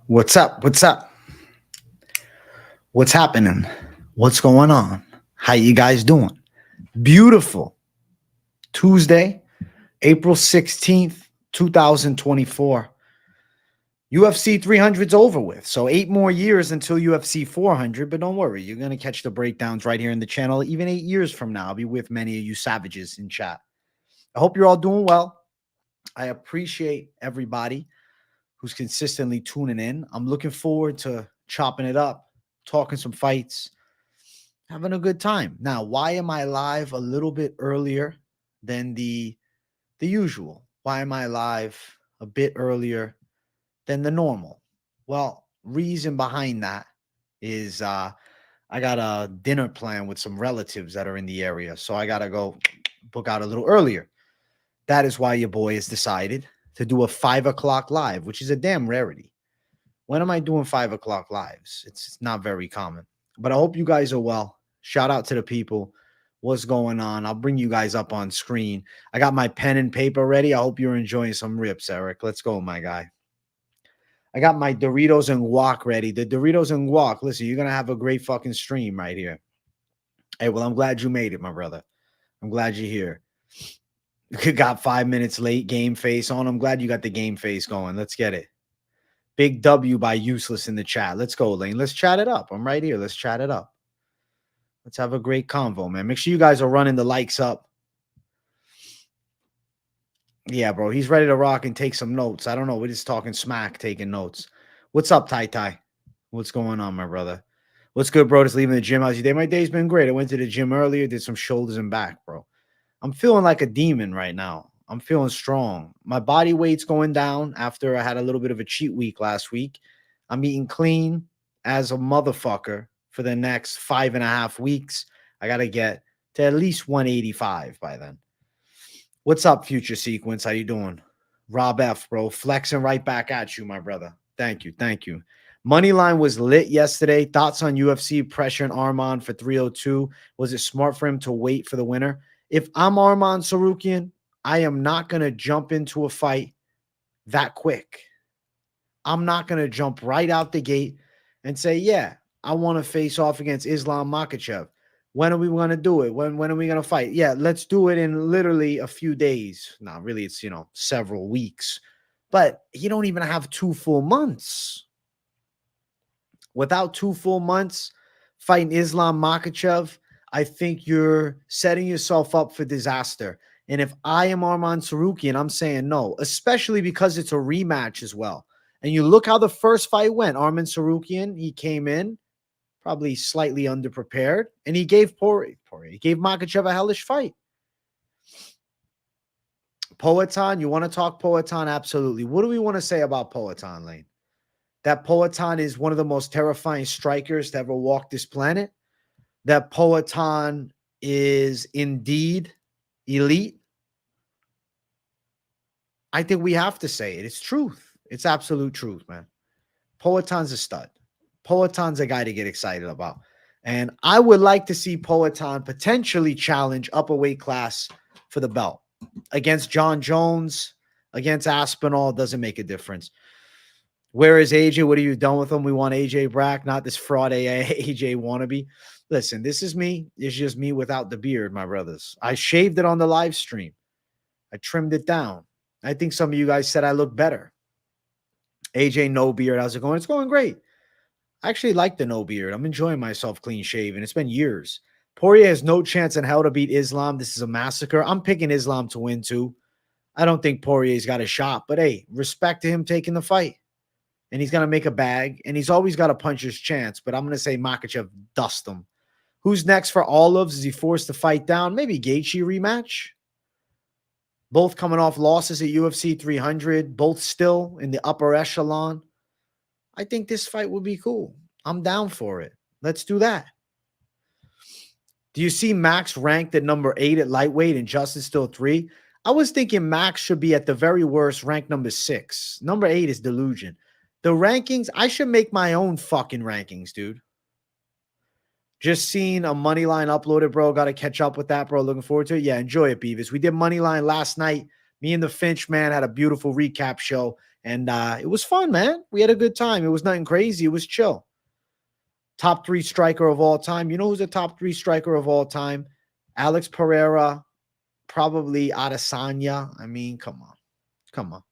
What's up? What's up? What's happening? What's going on? How you guys doing? Beautiful Tuesday, April 16th, 2024. UFC 300's over with. So 8 more years until UFC 400, but don't worry, you're going to catch the breakdowns right here in the channel. Even 8 years from now, I'll be with many of you savages in chat. I hope you're all doing well. I appreciate everybody who's consistently tuning in. I'm looking forward to chopping it up, talking some fights, having a good time. Now, why am I live a little bit earlier than the usual? Why am I live a bit earlier than the normal? Well, reason behind that is I got a dinner plan with some relatives that are in the area, so I got to go book out a little earlier. That is why your boy has decided to do a 5 o'clock live, which is a damn rarity. When am I doing 5 o'clock lives? It's not very common, but I hope you guys are well. Shout out to the people. What's going on? I'll bring you guys up on screen. I got my pen and paper ready. I hope you're enjoying some rips, Eric. Let's go, my guy. I got my Doritos and guac ready. The Doritos and guac, listen, you're going to have a great fucking stream right here. Hey, well, I'm glad you made it, my brother. I'm glad you're here. You got 5 minutes late, game face on. I'm glad you got the game face going. Let's get it. Big W by Useless in the chat. Let's go, Lane. Let's chat it up. I'm right here. Let's chat it up. Let's have a great convo, man. Make sure you guys are running the likes up. Yeah, bro. He's ready to rock and take some notes. I don't know. We're just talking smack, taking notes. What's up, Tai Tai? What's going on, my brother? What's good, bro? Just leaving the gym. How's your day? My day's been great. I went to the gym earlier, did some shoulders and back, bro. I'm feeling like a demon right now. I'm feeling strong. My body weight's going down after I had a little bit of a cheat week last week. I'm eating clean as a motherfucker for the next 5.5 weeks. I got to get to at least 185 by then. What's up, Future Sequence? How you doing? Rob F, bro. Flexing right back at you, my brother. Thank you. Thank you. Moneyline was lit yesterday. Thoughts on UFC pressure and Arman for 302. Was it smart for him to wait for the winner? If I'm Arman Tsarukyan, I am not going to jump into a fight that quick. I'm not going to jump right out the gate and say, yeah, I want to face off against Islam Makhachev. When are we going to do it? When are we going to fight? Yeah, let's do it in literally a few days. No, really, it's, several weeks. But you don't even have 2 full months. Without 2 full months fighting Islam Makhachev, I think you're setting yourself up for disaster. And if I am Arman Tsarukyan, I'm saying no, especially because it's a rematch as well. And you look how the first fight went. Arman Tsarukyan, he came in probably slightly underprepared, and he gave he gave Makhachev a hellish fight. Poatan, you want to talk Poatan? Absolutely. What do we want to say about Poatan, Lane? That Poatan is one of the most terrifying strikers to ever walk this planet. That Poatan is indeed elite. I think we have to say it. It's truth. It's absolute truth, man. Poatan's a stud. Poatan's a guy to get excited about. And I would like to see Poatan potentially challenge upper weight class for the belt. Against John Jones, against Aspinall, doesn't make a difference. Where is AJ? What have you done with him? We want AJ Brack, not this fraud AJ wannabe. Listen, this is me. It's just me without the beard, my brothers. I shaved it on the live stream. I trimmed it down. I think some of you guys said I look better. AJ, no beard. How's it going? It's going great. I actually like the no beard. I'm enjoying myself clean shaven. It's been years. Poirier has no chance in hell to beat Islam. This is a massacre. I'm picking Islam to win too. I don't think Poirier's got a shot, but hey, respect to him taking the fight. And he's going to make a bag, and he's always got a puncher's chance, but I'm going to say Makhachev dust him. Who's next for Olives? Is he forced to fight down? Maybe Gaethje rematch. Both coming off losses at UFC 300, both still in the upper echelon. I think this fight would be cool. I'm down for it. Let's do that. Do you see Max ranked at number 8 at lightweight and Justin still 3? I was thinking Max should be at the very worst ranked number 6. Number 8 is delusion. The rankings, I should make my own fucking rankings, dude. Just seen a Moneyline uploaded, bro. Got to catch up with that, bro. Looking forward to it. Yeah, enjoy it, Beavis. We did Moneyline last night. Me and the Finch man had a beautiful recap show, and it was fun, man. We had a good time. It was nothing crazy. It was chill. Top 3 striker of all time. You know who's a top 3 striker of all time? Alex Pereira, probably Adesanya. I mean, come on. Come on.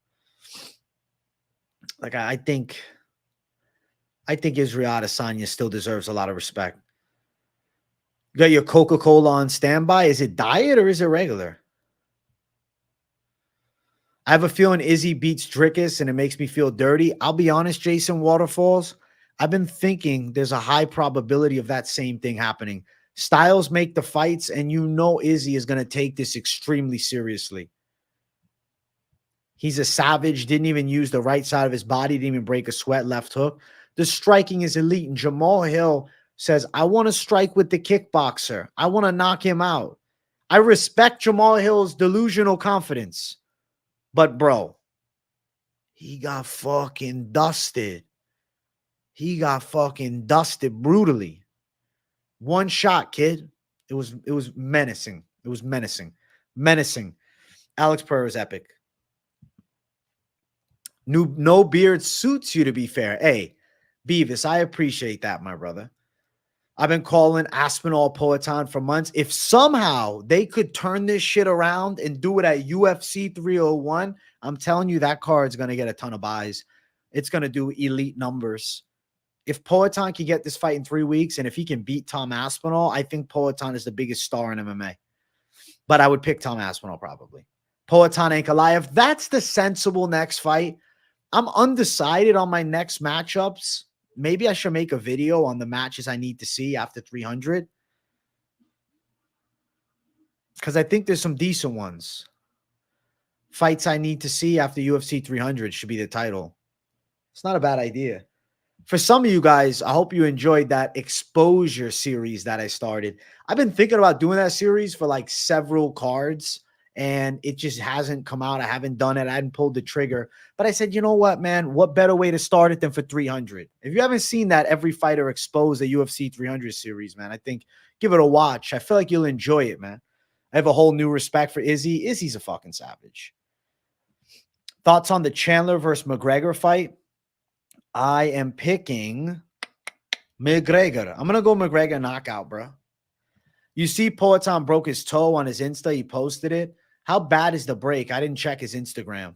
Like, I think Israel Adesanya still deserves a lot of respect. You got your Coca-Cola on standby. Is it diet or is it regular? I have a feeling Izzy beats Drickus and it makes me feel dirty. I'll be honest, Jason Waterfalls. I've been thinking there's a high probability of that same thing happening. Styles make the fights, and you know Izzy is going to take this extremely seriously. He's a savage, didn't even use the right side of his body, didn't even break a sweat, left hook. The striking is elite, and Jamal Hill says, I want to strike with the kickboxer. I want to knock him out. I respect Jamal Hill's delusional confidence. But, bro, he got fucking dusted. He got fucking dusted brutally. One shot, kid. It was menacing. It was menacing. Menacing. Alex Pereira is epic. No beard suits you, to be fair. Hey, Beavis, I appreciate that, my brother. I've been calling Aspinall Poatan for months. If somehow they could turn this shit around and do it at UFC 301, I'm telling you that card's going to get a ton of buys. It's going to do elite numbers. If Poatan can get this fight in 3 weeks, and if he can beat Tom Aspinall, I think Poatan is the biggest star in MMA. But I would pick Tom Aspinall probably. Poatan Ankalaev, that's the sensible next fight. I'm undecided on my next matchups. Maybe I should make a video on the matches I need to see after 300. Because I think there's some decent ones. Fights I need to see after UFC 300 should be the title. It's not a bad idea. For some of you guys, I hope you enjoyed that exposure series that I started. I've been thinking about doing that series for like several cards, and it just hasn't come out. I haven't done it. I hadn't pulled the trigger. But I said, you know what, man? What better way to start it than for 300? If you haven't seen that Every Fighter Exposed, the UFC 300 series, man, I think give it a watch. I feel like you'll enjoy it, man. I have a whole new respect for Izzy. Izzy's a fucking savage. Thoughts on the Chandler versus McGregor fight? I am picking McGregor. I'm going to go McGregor knockout, bro. You see Poatan broke his toe on his Insta. He posted it. How bad is the break? I didn't check his Instagram.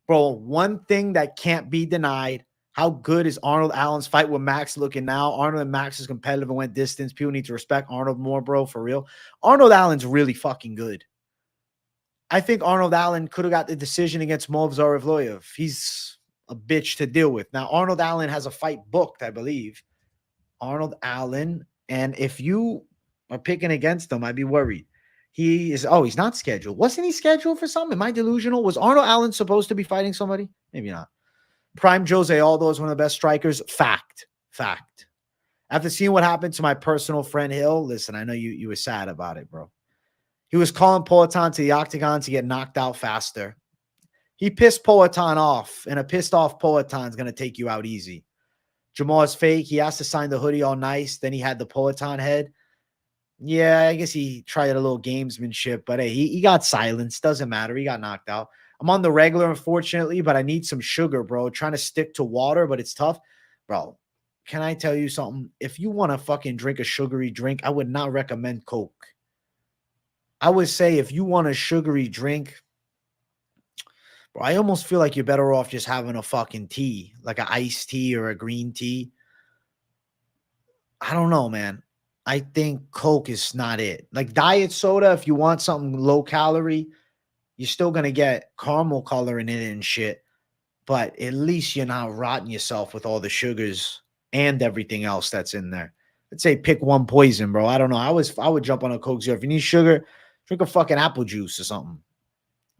Bro, one thing that can't be denied, how good is Arnold Allen's fight with Max looking now? Arnold and Max is competitive and went distance. People need to respect Arnold more, bro, for real. Arnold Allen's really fucking good. I think Arnold Allen could have got the decision against Movsar Evloev. He's a bitch to deal with. Now, Arnold Allen has a fight booked, I believe. Arnold Allen. And if you are picking against him, I'd be worried. He's not scheduled. Wasn't he scheduled for something? Am I delusional? Was Arnold Allen supposed to be fighting somebody? Maybe not. Prime Jose Aldo is one of the best strikers. Fact. After seeing what happened to my personal friend Hill, listen, I know you were sad about it, bro. He was calling Poatan to the octagon to get knocked out faster. He pissed Poatan off, and a pissed off Poatan is going to take you out easy. Jamal is fake. He has to sign the hoodie all nice. Then he had the Poatan head. Yeah, I guess he tried a little gamesmanship, but hey, he got silenced. Doesn't matter. He got knocked out. I'm on the regular, unfortunately, but I need some sugar, bro. Trying to stick to water, but it's tough. Bro, can I tell you something? If you want to fucking drink a sugary drink, I would not recommend Coke. I would say if you want a sugary drink, bro, I almost feel like you're better off just having a fucking tea, like an iced tea or a green tea. I don't know, man. I think Coke is not it. Like diet soda, if you want something low calorie, you're still going to get caramel color in it and shit. But at least you're not rotting yourself with all the sugars and everything else that's in there. Let's say pick one poison, bro. I don't know. I would jump on a Coke Zero. If you need sugar, drink a fucking apple juice or something.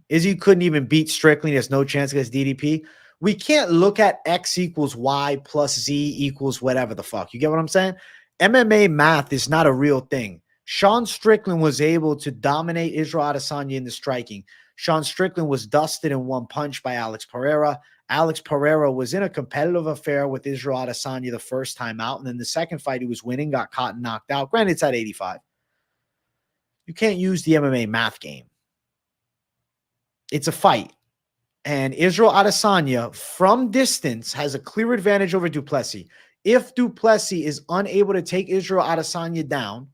Izzy couldn't even beat Strickland. There's no chance against DDP. We can't look at X equals Y plus Z equals whatever the fuck. You get what I'm saying? MMA math is not a real thing. Sean Strickland was able to dominate Israel Adesanya in the striking. Sean Strickland was dusted in one punch by Alex Pereira. Alex Pereira was in a competitive affair with Israel Adesanya the first time out. And then the second fight he was winning, got caught and knocked out. Granted, it's at 85. You can't use the MMA math game. It's a fight. And Israel Adesanya, from distance, has a clear advantage over Duplessis. If Duplessis is unable to take Israel Adesanya down,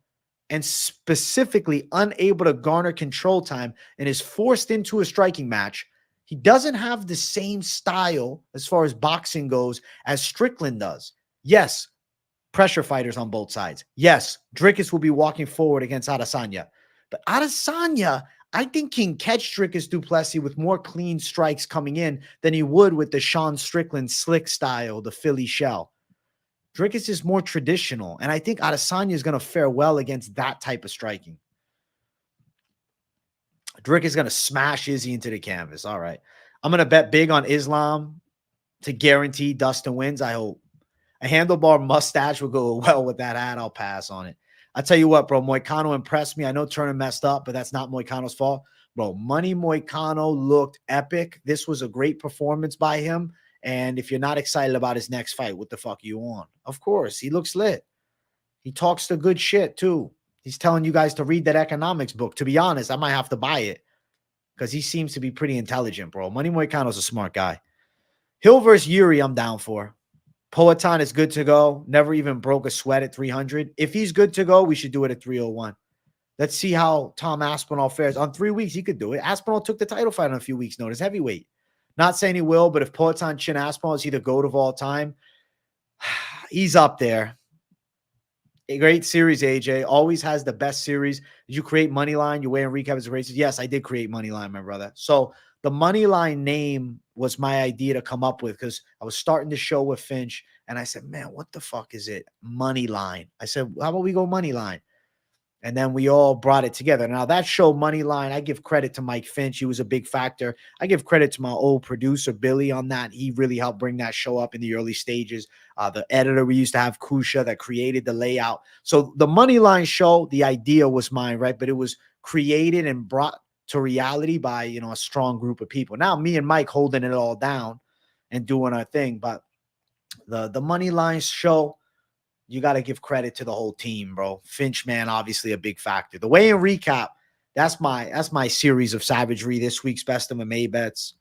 and specifically unable to garner control time and is forced into a striking match, he doesn't have the same style as far as boxing goes as Strickland does. Yes, pressure fighters on both sides. Yes, Dricus will be walking forward against Adesanya. But Adesanya, I think, can catch Dricus Duplessis with more clean strikes coming in than he would with the Sean Strickland slick style, the Philly shell. Dricus is more traditional, and I think Adesanya is going to fare well against that type of striking. Dricus is going to smash Izzy into the canvas. All right. I'm going to bet big on Islam to guarantee Dustin wins, I hope. A handlebar mustache will go well with that hat. I'll pass on it. I'll tell you what, bro. Moicano impressed me. I know Turner messed up, but that's not Moicano's fault. Bro, Money Moicano looked epic. This was a great performance by him. And if you're not excited about his next fight, what the fuck are you on? Of course, he looks lit. He talks the good shit, too. He's telling you guys to read that economics book. To be honest, I might have to buy it because he seems to be pretty intelligent, bro. Money Moicano's a smart guy. Hill versus Yuri, I'm down for. Poatan is good to go. Never even broke a sweat at 300. If he's good to go, we should do it at 301. Let's see how Tom Aspinall fares. On 3 weeks, he could do it. Aspinall took the title fight on a few weeks' notice. Heavyweight. Not saying he will, but if Poatan chin Aspinall is either GOAT of all time, he's up there. A great series, AJ. Always has the best series. Did you create Moneyline? Your way and recap as a races? Yes, I did create Moneyline, my brother. So the Moneyline name was my idea to come up with because I was starting the show with Finch, and I said, man, what the fuck is it? Moneyline. I said, how about we go Moneyline? And then we all brought it together. Now, that show, Moneyline, I give credit to Mike Finch. He was a big factor. I give credit to my old producer, Billy, on that. He really helped bring that show up in the early stages. The editor we used to have, Kusha, that created the layout. So the Moneyline show, the idea was mine, right? But it was created and brought to reality by, you know, a strong group of people. Now, me and Mike holding it all down and doing our thing. But the Moneyline show, you got to give credit to the whole team, bro. Finch, man, obviously a big factor. The weigh-in recap, that's my series of savagery. This week's best of MMA bets.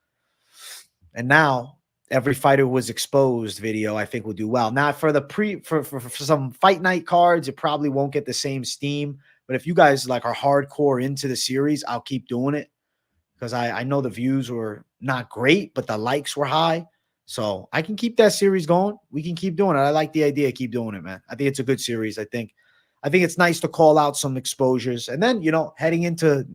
And now every fighter who was exposed video, I think, will do well. Now for the for some fight night cards, it probably won't get the same steam. But if you guys like are hardcore into the series, I'll keep doing it because I know the views were not great, but the likes were high. So I can keep that series going. We can keep doing it. I like the idea. Keep doing it, man. I think it's a good series. I think it's nice to call out some exposures. And then, you know, heading into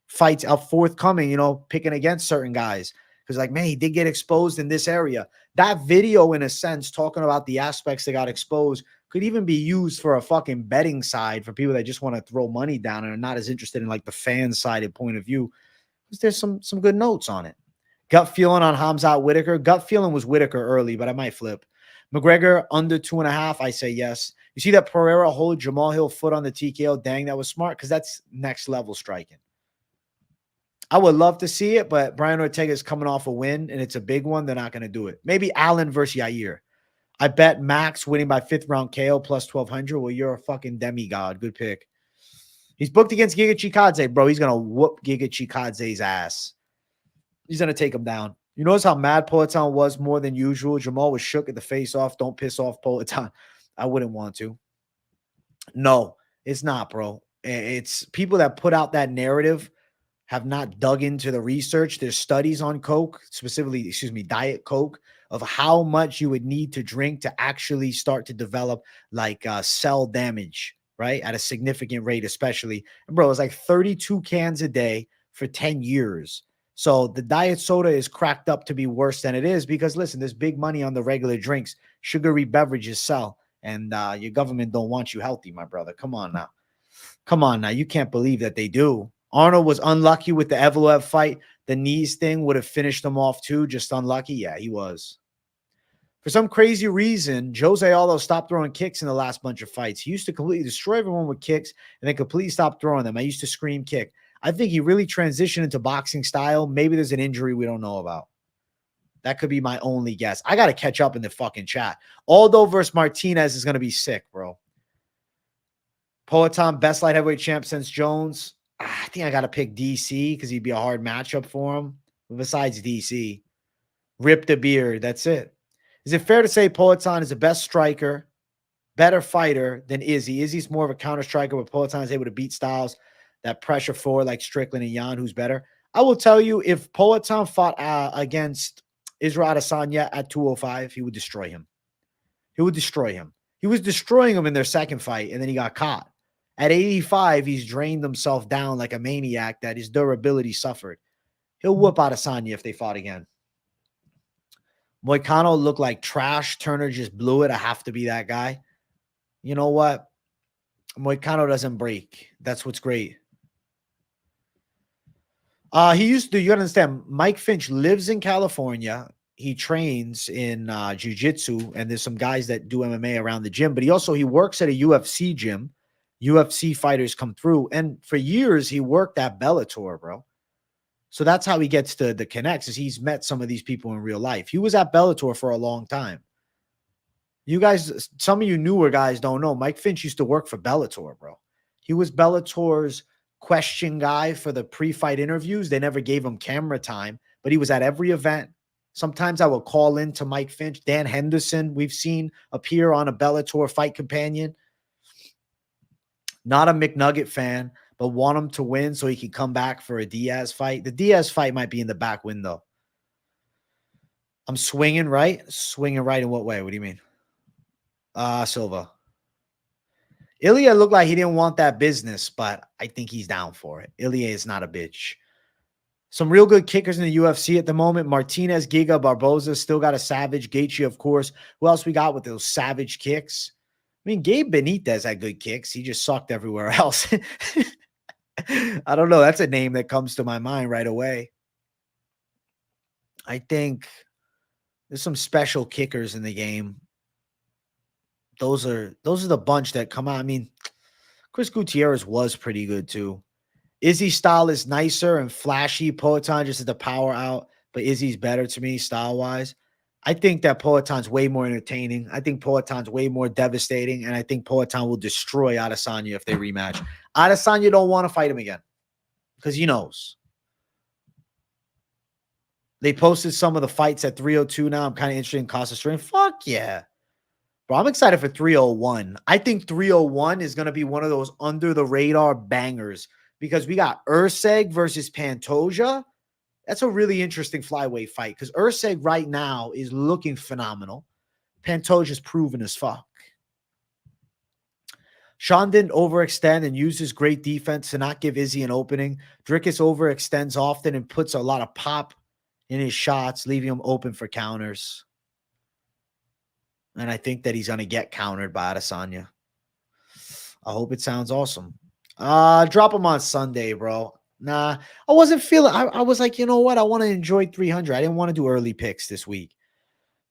fights out forthcoming, you know, picking against certain guys. Because like, man, he did get exposed in this area. That video, in a sense, talking about the aspects that got exposed could even be used for a fucking betting side for people that just want to throw money down and are not as interested in like the fan-sided point of view. Because there's some good notes on it. Gut feeling on Khamzat Whitaker. Gut feeling was Whitaker early, but I might flip. McGregor under 2.5. I say yes. You see that Pereira hold Jamal Hill foot on the TKO? Dang, that was smart because that's next level striking. I would love to see it, but Brian Ortega is coming off a win, and it's a big one. They're not going to do it. Maybe Allen versus Yair. I bet Max winning by 5th round KO plus 1,200. Well, you're a fucking demigod. Good pick. He's booked against Giga Chikadze, bro. He's going to whoop Giga Chikadze's ass. He's going to take him down. You notice how mad Poatan was more than usual? Jamal was shook at the face-off. Don't piss off Poatan. I wouldn't want to. No, it's not, bro. It's people that put out that narrative have not dug into the research. There's studies on Coke, specifically, Diet Coke, of how much you would need to drink to actually start to develop like cell damage, right? At a significant rate, especially. And bro, it's like 32 cans a day for 10 years. So the diet soda is cracked up to be worse than it is because, listen, there's big money on the regular drinks. Sugary beverages sell, and your government don't want you healthy, my brother. Come on now. Come on now. You can't believe that they do. Arnold was unlucky with the Evloev fight. The knees thing would have finished him off too. Just unlucky. Yeah, he was. For some crazy reason, Jose Aldo stopped throwing kicks in the last bunch of fights. He used to completely destroy everyone with kicks and then completely stop throwing them. I used to scream kick. I think he really transitioned into boxing style. Maybe there's an injury we don't know about. That could be my only guess. I got to catch up in the fucking chat. Aldo versus Martinez is going to be sick, bro. Poatan, best light heavyweight champ since Jones. I think I got to pick DC because he'd be a hard matchup for him. besides DC. Rip the beard. That's it. Is it fair to say Poatan is the best striker, better fighter than Izzy? Izzy's more of a counter striker, but Poatan is able to beat styles that pressure forward like Strickland and Jan, who's better. I will tell you, if Poatan fought against Israel Adesanya at 205, he would destroy him. He would destroy him. He was destroying him in their second fight, and then he got caught. At 85, he's drained himself down like a maniac that his durability suffered. He'll whoop Adesanya if they fought again. Moicano looked like trash. Turner just blew it. I have to be that guy. You know what? Moicano doesn't break. That's what's great. He used to, you gotta understand, Mike Finch lives in California. He trains in jiu-jitsu, and there's some guys that do MMA around the gym, but he works at a UFC gym. UFC fighters come through, and for years he worked at Bellator, bro. So that's how he gets to the connects, is he's met some of these people in real life. He was at Bellator for a long time. You guys, some of you newer guys don't know, Mike Finch used to work for Bellator, bro. He was Bellator's question guy for the pre-fight interviews. They never gave him camera time, but he was at every event. Sometimes I will call in to Mike Finch. Dan Henderson, we've seen appear on a Bellator Fight Companion. Not a McNugget fan, but want him to win so he can come back for a Diaz fight. The Diaz fight might be in the back window. I'm swinging right? Swinging right in what way? What do you mean? Silva. Ilya looked like he didn't want that business, but I think he's down for it. Ilya is not a bitch. Some real good kickers in the UFC at the moment. Martinez, Giga, Barboza still got a savage. Gaethje, of course. Who else we got with those savage kicks? I mean, Gabe Benitez had good kicks. He just sucked everywhere else. I don't know. That's a name that comes to my mind right away. I think there's some special kickers in the game. Those are the bunch that come out. I mean, Chris Gutierrez was pretty good too. Izzy's style is nicer and flashy. Poatan just is the power out, but Izzy's better to me style-wise. I think that Poatan's way more entertaining. I think Poatan's way more devastating, and I think Poatan will destroy Adesanya if they rematch. Adesanya don't want to fight him again because he knows. They posted some of the fights at 302 now. I'm kind of interested in Costa Strain. Fuck yeah. Bro, I'm excited for 301. I think 301 is going to be one of those under-the-radar bangers because we got Urseg versus Pantoja. That's a really interesting flyweight fight because Urseg right now is looking phenomenal. Pantoja's proven as fuck. Sean didn't overextend and use his great defense to not give Izzy an opening. Drickus overextends often and puts a lot of pop in his shots, leaving him open for counters. And I think that he's going to get countered by Adesanya. I hope it sounds awesome. Drop him on Sunday, bro. Nah, I wasn't feeling. I was like, you know what? I want to enjoy 300. I didn't want to do early picks this week.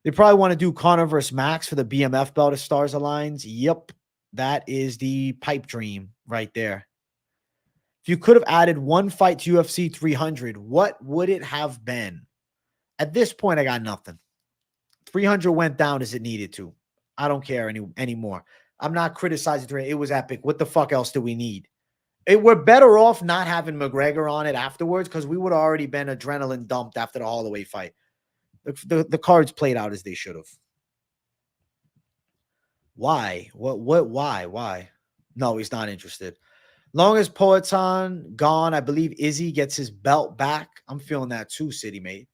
They probably want to do Conor versus Max for the BMF belt if Stars Aligns. Yep, that is the pipe dream right there. If you could have added one fight to UFC 300, what would it have been? At this point, I got nothing. 300 went down as it needed to. I don't care anymore. I'm not criticizing 300. It was epic. What the fuck else do we need? We're better off not having McGregor on it afterwards because we would have already been adrenaline dumped after the Holloway fight. The cards played out as they should have. Why? Why? No, he's not interested. Long as Poatan gone, I believe Izzy gets his belt back. I'm feeling that too, City Mate.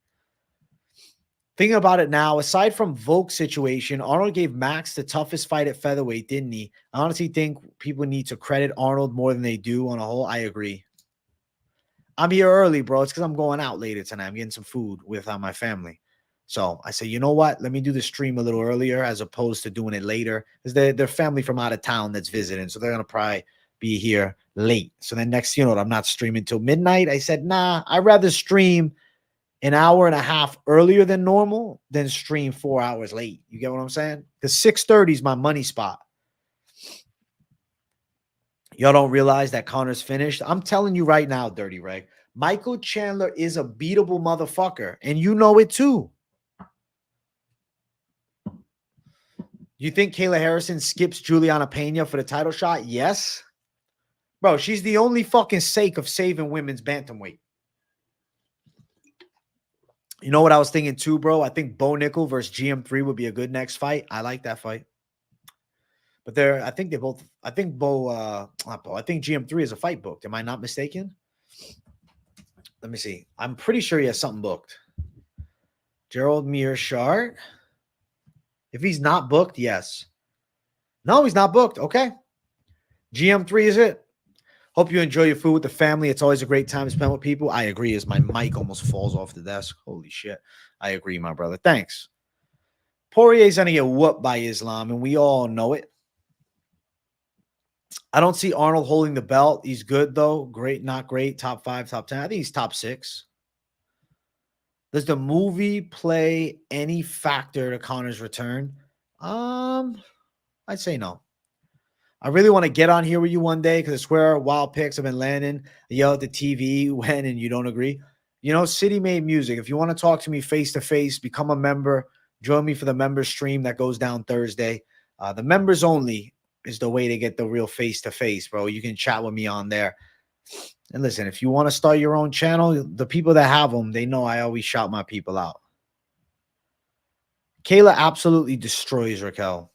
Thinking about it now, aside from Volk's situation, Arnold gave Max the toughest fight at featherweight, didn't he? I honestly think people need to credit Arnold more than they do on a whole. I agree. I'm here early, bro. It's because I'm going out later tonight. I'm getting some food with my family. So I say, you know what? Let me do the stream a little earlier as opposed to doing it later. Because they're family from out of town that's visiting. So they're going to probably be here late. So then next, you know, I'm not streaming till midnight. I said, nah, I'd rather stream an hour and a half earlier than normal than stream 4 hours late. You get what I'm saying? Because 6:30 is my money spot. Y'all don't realize that Conor's finished. I'm telling you right now, Dirty Ray, Michael Chandler is a beatable motherfucker, and you know it too. You think Kayla Harrison skips Juliana Pena for the title shot? Yes. Bro, she's the only fucking sake of saving women's bantamweight. You know what I was thinking too, bro? I think Bo Nickal versus GM3 would be a good next fight. I like that fight. But I think they both, I think not Bo, I think GM3 is a fight booked. Am I not mistaken? Let me see. I'm pretty sure he has something booked. Gerald Mearshart. If he's not booked, yes. No, he's not booked. Okay. GM3 is it. Hope you enjoy your food with the family. It's always a great time to spend with people. I agree as my mic almost falls off the desk. Holy shit. I agree, my brother. Thanks. Poirier's going to get whooped by Islam, and we all know it. I don't see Arnold holding the belt. He's good, though. Great, not great. Top 5, top 10. I think he's top 6. Does the movie play any factor to Conor's return? I'd say no. I really want to get on here with you one day because I swear wild picks have been landing. I yell at the TV when and you don't agree. You know, City Made Music. If you want to talk to me face to face, become a member. Join me for the member stream that goes down Thursday. The members only is the way to get the real face to face, bro. You can chat with me on there. And listen, if you want to start your own channel, the people that have them, they know I always shout my people out. Kayla absolutely destroys Raquel.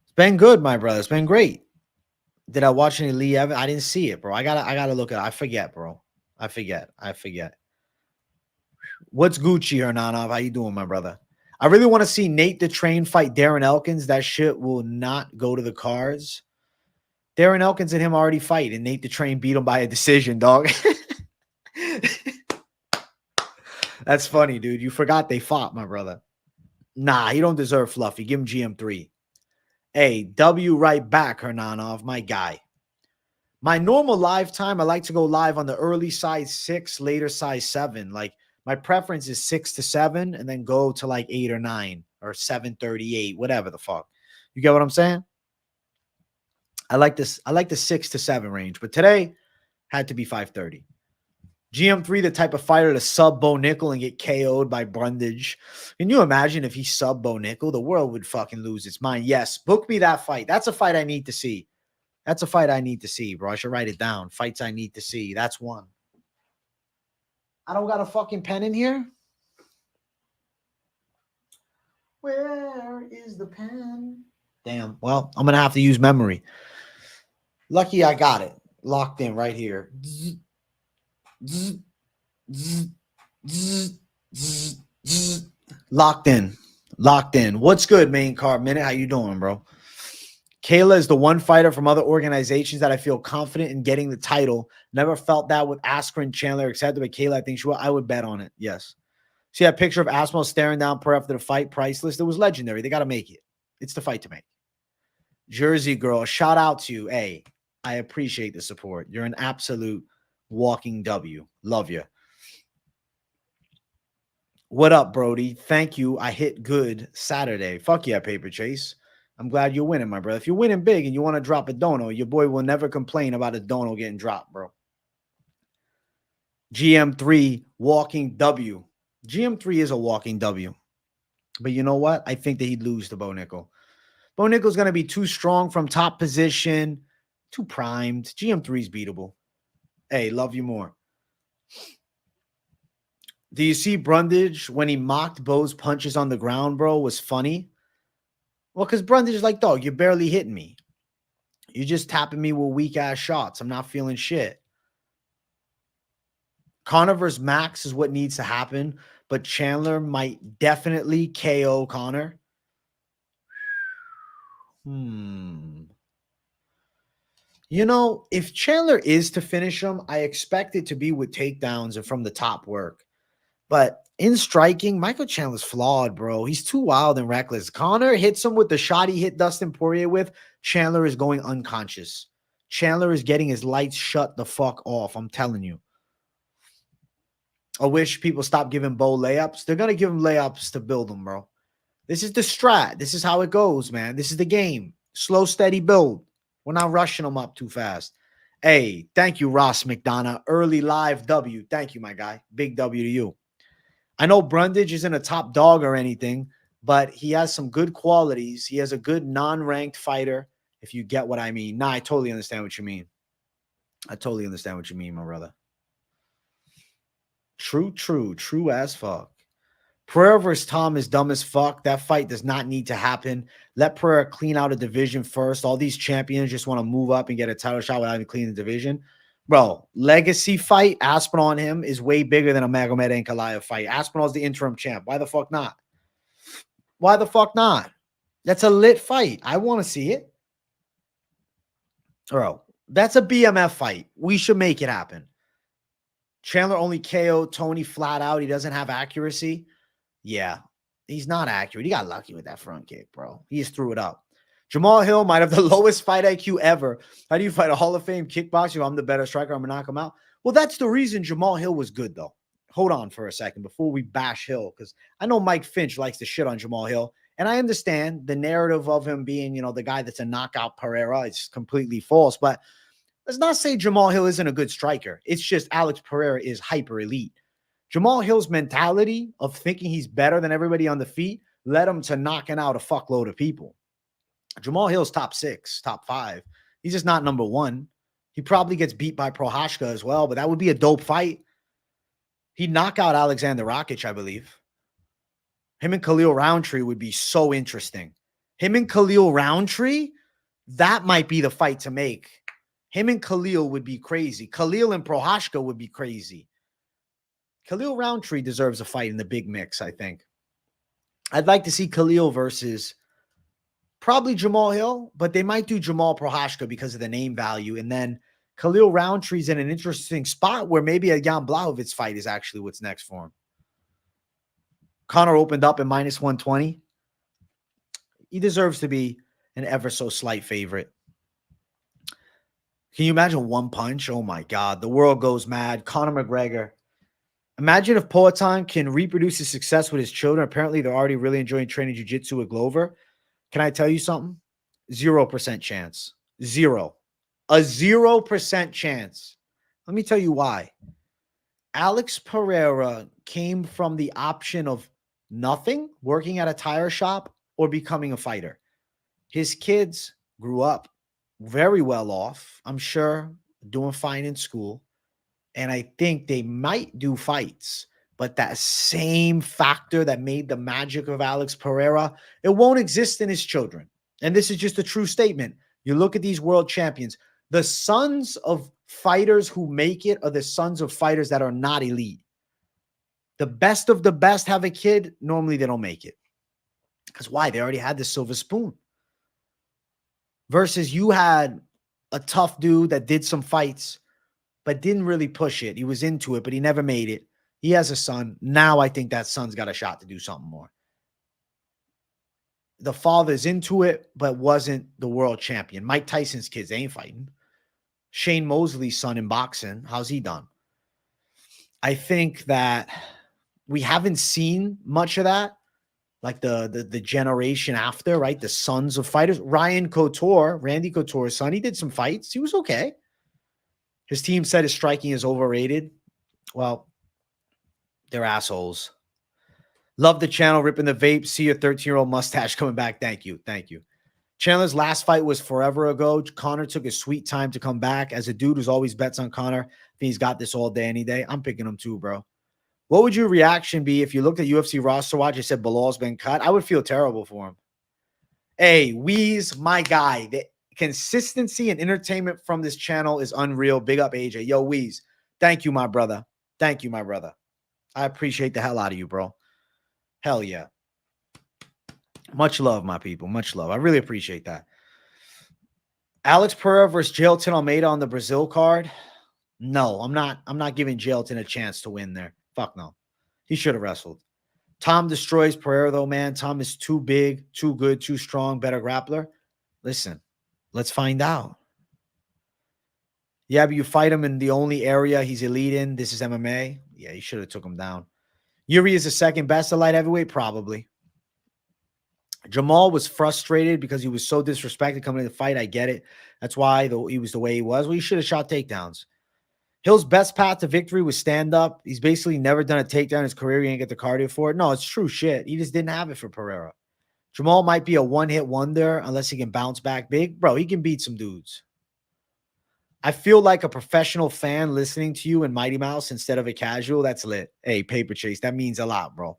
It's been good, my brother. It's been great. Did I watch any Lee Evans? I didn't see it, bro. I gotta look at it. I forget, bro. I forget. What's Gucci, Hernanov? How you doing, my brother? I really want to see Nate the Train fight Darren Elkins. That shit will not go to the cards. Darren Elkins and him already fight, and Nate the Train beat him by a decision, dog. That's funny, dude. You forgot they fought, my brother. Nah, he don't deserve Fluffy. Give him GM3. Hey, W right back, Hernanov, my guy. My normal live time, I like to go live on the early size 6, later size 7. Like, my preference is 6 to 7 and then go to like 8 or 9 or 7:38, whatever the fuck. You get what I'm saying? I like this. I like the 6 to 7 range, but today had to be 5:30. GM3, the type of fighter to sub Bo Nickal and get KO'd by Brundage. Can you imagine if he sub Bo Nickal? The world would fucking lose its mind. Yes, book me that fight. That's a fight I need to see. That's a fight I need to see, bro. I should write it down. Fights I need to see. That's one. I don't got a fucking pen in here. Where is the pen? Damn. Well, I'm going to have to use memory. Lucky I got it. Locked in right here. Locked in. Locked in. What's good, main card minute? How you doing, bro? Kayla is the one fighter from other organizations that I feel confident in getting the title. Never felt that with Askren, Chandler, etc. But Kayla, I think I would bet on it. Yes. See that picture of Aspinall staring down Poirier after the fight, priceless. It was legendary. They got to make it. It's the fight to make. Jersey girl, shout out to you. Hey, I appreciate the support. You're an absolute walking W. Love you. What up, Brody? Thank you. I hit good Saturday. Fuck yeah, Paper Chase. I'm glad you're winning, my brother. If you're winning big and you want to drop a dono, your boy will never complain about a dono getting dropped, bro. GM3, walking W. GM3 is a walking W. But you know what? I think that he'd lose to Bo Nickal. Bo Nickal's going to be too strong from top position, too primed. GM3 is beatable. Hey, love you more. Do you see Brundage when he mocked Bo's punches on the ground, bro, was funny? Well, because Brundage is like, dog, you're barely hitting me. You're just tapping me with weak-ass shots. I'm not feeling shit. Conor versus Max is what needs to happen, but Chandler might definitely KO Conor. You know, if Chandler is to finish him, I expect it to be with takedowns and from the top work. But in striking, Michael Chandler's flawed, bro. He's too wild and reckless. Conor hits him with the shot he hit Dustin Poirier with. Chandler is going unconscious. Chandler is getting his lights shut the fuck off. I'm telling you. I wish people stop giving Bo layups. They're going to give him layups to build him, bro. This is the strat. This is how it goes, man. This is the game. Slow, steady build. We're not rushing them up too fast. Hey, thank you, Ross McDonough. Early live W. Thank you, my guy. Big W to you. I know Brundage isn't a top dog or anything, but he has some good qualities. He has a good non-ranked fighter, if you get what I mean. Nah, I totally understand what you mean. I totally understand what you mean, my brother. True as fuck. Pereira versus Tom is dumb as fuck. That fight does not need to happen. Let Pereira clean out a division first. All these champions just want to move up and get a title shot without even cleaning the division. Bro, legacy fight, Aspinall on him is way bigger than a Magomed and Kalaya fight. Aspinall's the interim champ. Why the fuck not? Why the fuck not? That's a lit fight. I want to see it. Bro, that's a BMF fight. We should make it happen. Chandler only KO Tony flat out. He doesn't have accuracy. Yeah, he's not accurate. He got lucky with that front kick, bro. He just threw it up. Jamal Hill might have the lowest fight IQ ever. How do you fight a Hall of Fame kickboxer? I'm the better striker. I'm going to knock him out. Well, that's the reason Jamal Hill was good, though. Hold on for a second before we bash Hill, because I know Mike Finch likes to shit on Jamal Hill, and I understand the narrative of him being, the guy that's a knockout Pereira. It's completely false, but let's not say Jamal Hill isn't a good striker. It's just Alex Pereira is hyper elite. Jamal Hill's mentality of thinking he's better than everybody on the feet led him to knocking out a fuckload of people. Jamal Hill's top 6, top 5. He's just not number 1. He probably gets beat by Prohashka as well, but that would be a dope fight. He'd knock out Alexander Rakic, I believe. Him and Khalil Roundtree would be so interesting. Him and Khalil Roundtree, that might be the fight to make. Him and Khalil would be crazy. Khalil and Prohashka would be crazy. Khalil Roundtree deserves a fight in the big mix, I think. I'd like to see Khalil versus probably Jamal Hill, but they might do Jamal Prohashka because of the name value. And then Khalil Roundtree's in an interesting spot where maybe a Jan Blachowicz fight is actually what's next for him. Conor opened up at -120. He deserves to be an ever so slight favorite. Can you imagine one punch? Oh my God. The world goes mad. Conor McGregor. Imagine if Poatan can reproduce his success with his children. Apparently, they're already really enjoying training jiu-jitsu with Glover. Can I tell you something? 0% chance. Zero. A 0% chance. Let me tell you why. Alex Pereira came from the option of nothing, working at a tire shop, or becoming a fighter. His kids grew up very well off, I'm sure, doing fine in school. And I think they might do fights, but that same factor that made the magic of Alex Pereira, it won't exist in his children. And this is just a true statement. You look at these world champions, the sons of fighters who make it are the sons of fighters that are not elite. The best of the best have a kid. Normally they don't make it. Because why? They already had the silver spoon. Versus you had a tough dude that did some fights, but didn't really push it. He was into it, but he never made it. He has a son. Now I think that son's got a shot to do something more. The father's into it, but wasn't the world champion. Mike Tyson's kids, they ain't fighting. Shane Mosley's son in boxing, how's he done? I think that we haven't seen much of that. Like the generation after, right? The sons of fighters. Ryan Couture, Randy Couture's son, he did some fights. He was okay. His team said his striking is overrated. Well, they're assholes. Love the channel, ripping the vape. See your 13-year-old mustache coming back. Thank you. Thank you. Chandler's last fight was forever ago. Conor took his sweet time to come back. As a dude who's always bets on Conor, I think he's got this all day, any day. I'm picking him too, bro. What would your reaction be if you looked at UFC roster watch and said Bilal's been cut? I would feel terrible for him. Hey, Weez, my guy. The consistency and entertainment from this channel is unreal. Big up, AJ. Yo, Weez. Thank you, my brother. Thank you, my brother. I appreciate the hell out of you, bro. Hell yeah. Much love, my people. Much love. I really appreciate that. Alex Pereira versus Jailton Almeida on the Brazil card. No, I'm not giving Jailton a chance to win there. Fuck no. He should have wrestled. Tom destroys Pereira, though, man. Tom is too big, too good, too strong, better grappler. Listen, let's find out. Yeah, but you fight him in the only area he's elite in. This is MMA. Yeah, you should have took him down. Yuri is the second best at light heavyweight? Probably. Jamal was frustrated because he was so disrespected coming to the fight. I get it. That's why he was the way he was. Well, he should have shot takedowns. Hill's best path to victory was stand-up. He's basically never done a takedown in his career. He ain't get the cardio for it. No, it's true shit. He just didn't have it for Pereira. Jamal might be a one-hit wonder unless he can bounce back big. Bro, he can beat some dudes. I feel like a professional fan listening to you in Mighty Mouse instead of a casual. That's lit. Hey, Paper Chase, that means a lot, bro.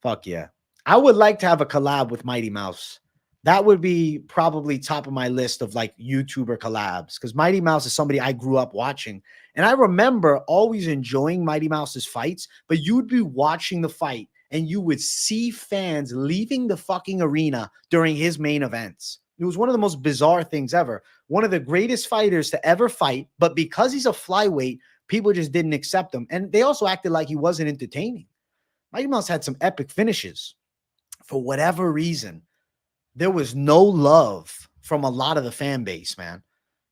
Fuck yeah. I would like to have a collab with Mighty Mouse. That would be probably top of my list of like YouTuber collabs because Mighty Mouse is somebody I grew up watching. And I remember always enjoying Mighty Mouse's fights, but you'd be watching the fight and you would see fans leaving the fucking arena during his main events. It was one of the most bizarre things ever. One of the greatest fighters to ever fight, but because he's a flyweight, people just didn't accept him. And they also acted like he wasn't entertaining. Mighty Mouse had some epic finishes. For whatever reason, there was no love from a lot of the fan base, man.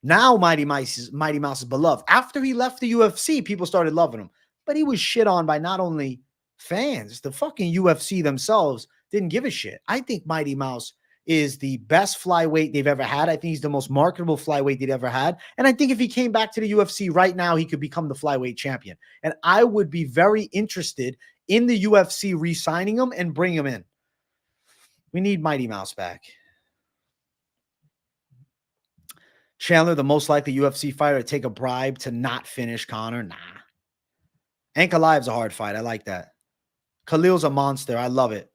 Now Mighty Mouse is beloved. After he left the UFC, people started loving him. But he was shit on by not only fans, the fucking UFC themselves didn't give a shit. I think Mighty Mouse is the best flyweight they've ever had. I think he's the most marketable flyweight they've ever had. And I think if he came back to the UFC right now, he could become the flyweight champion. And I would be very interested in the UFC re-signing him and bring him in. We need Mighty Mouse back. Chandler, the most likely UFC fighter to take a bribe to not finish Conor. Nah. Ankalaev's a hard fight. I like that. Khalil's a monster. I love it.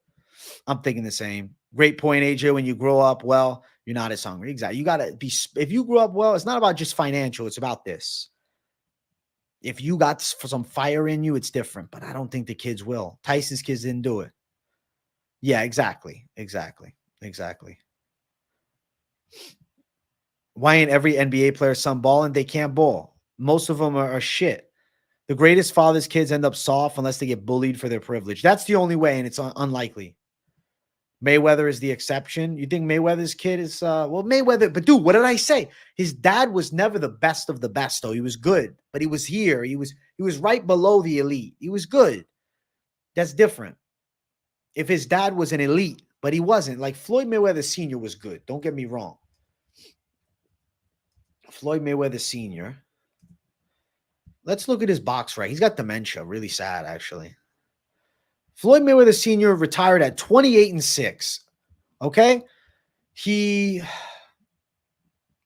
I'm thinking the same. Great point, AJ. When you grow up well, you're not as hungry. Exactly. You got to be, if you grew up well, it's not about just financial. It's about this. If you got some fire in you, it's different. But I don't think the kids will. Tyson's kids didn't do it. Yeah, exactly. Why ain't every NBA player son balling? They can't ball. Most of them are shit. The greatest father's kids end up soft unless they get bullied for their privilege. That's the only way, and it's unlikely. Mayweather is the exception. You think Mayweather's kid is well, Mayweather, but dude, what did I say? His dad was never the best of the best, though. He was good, but he was here. He was right below the elite. He was good. That's different. If his dad was an elite, but he wasn't. Like Floyd Mayweather Sr. was good. Don't get me wrong. Floyd Mayweather Sr. Let's look at his box rank. He's got dementia. Really sad, actually. Floyd Mayweather Sr. retired at 28-6. Okay? He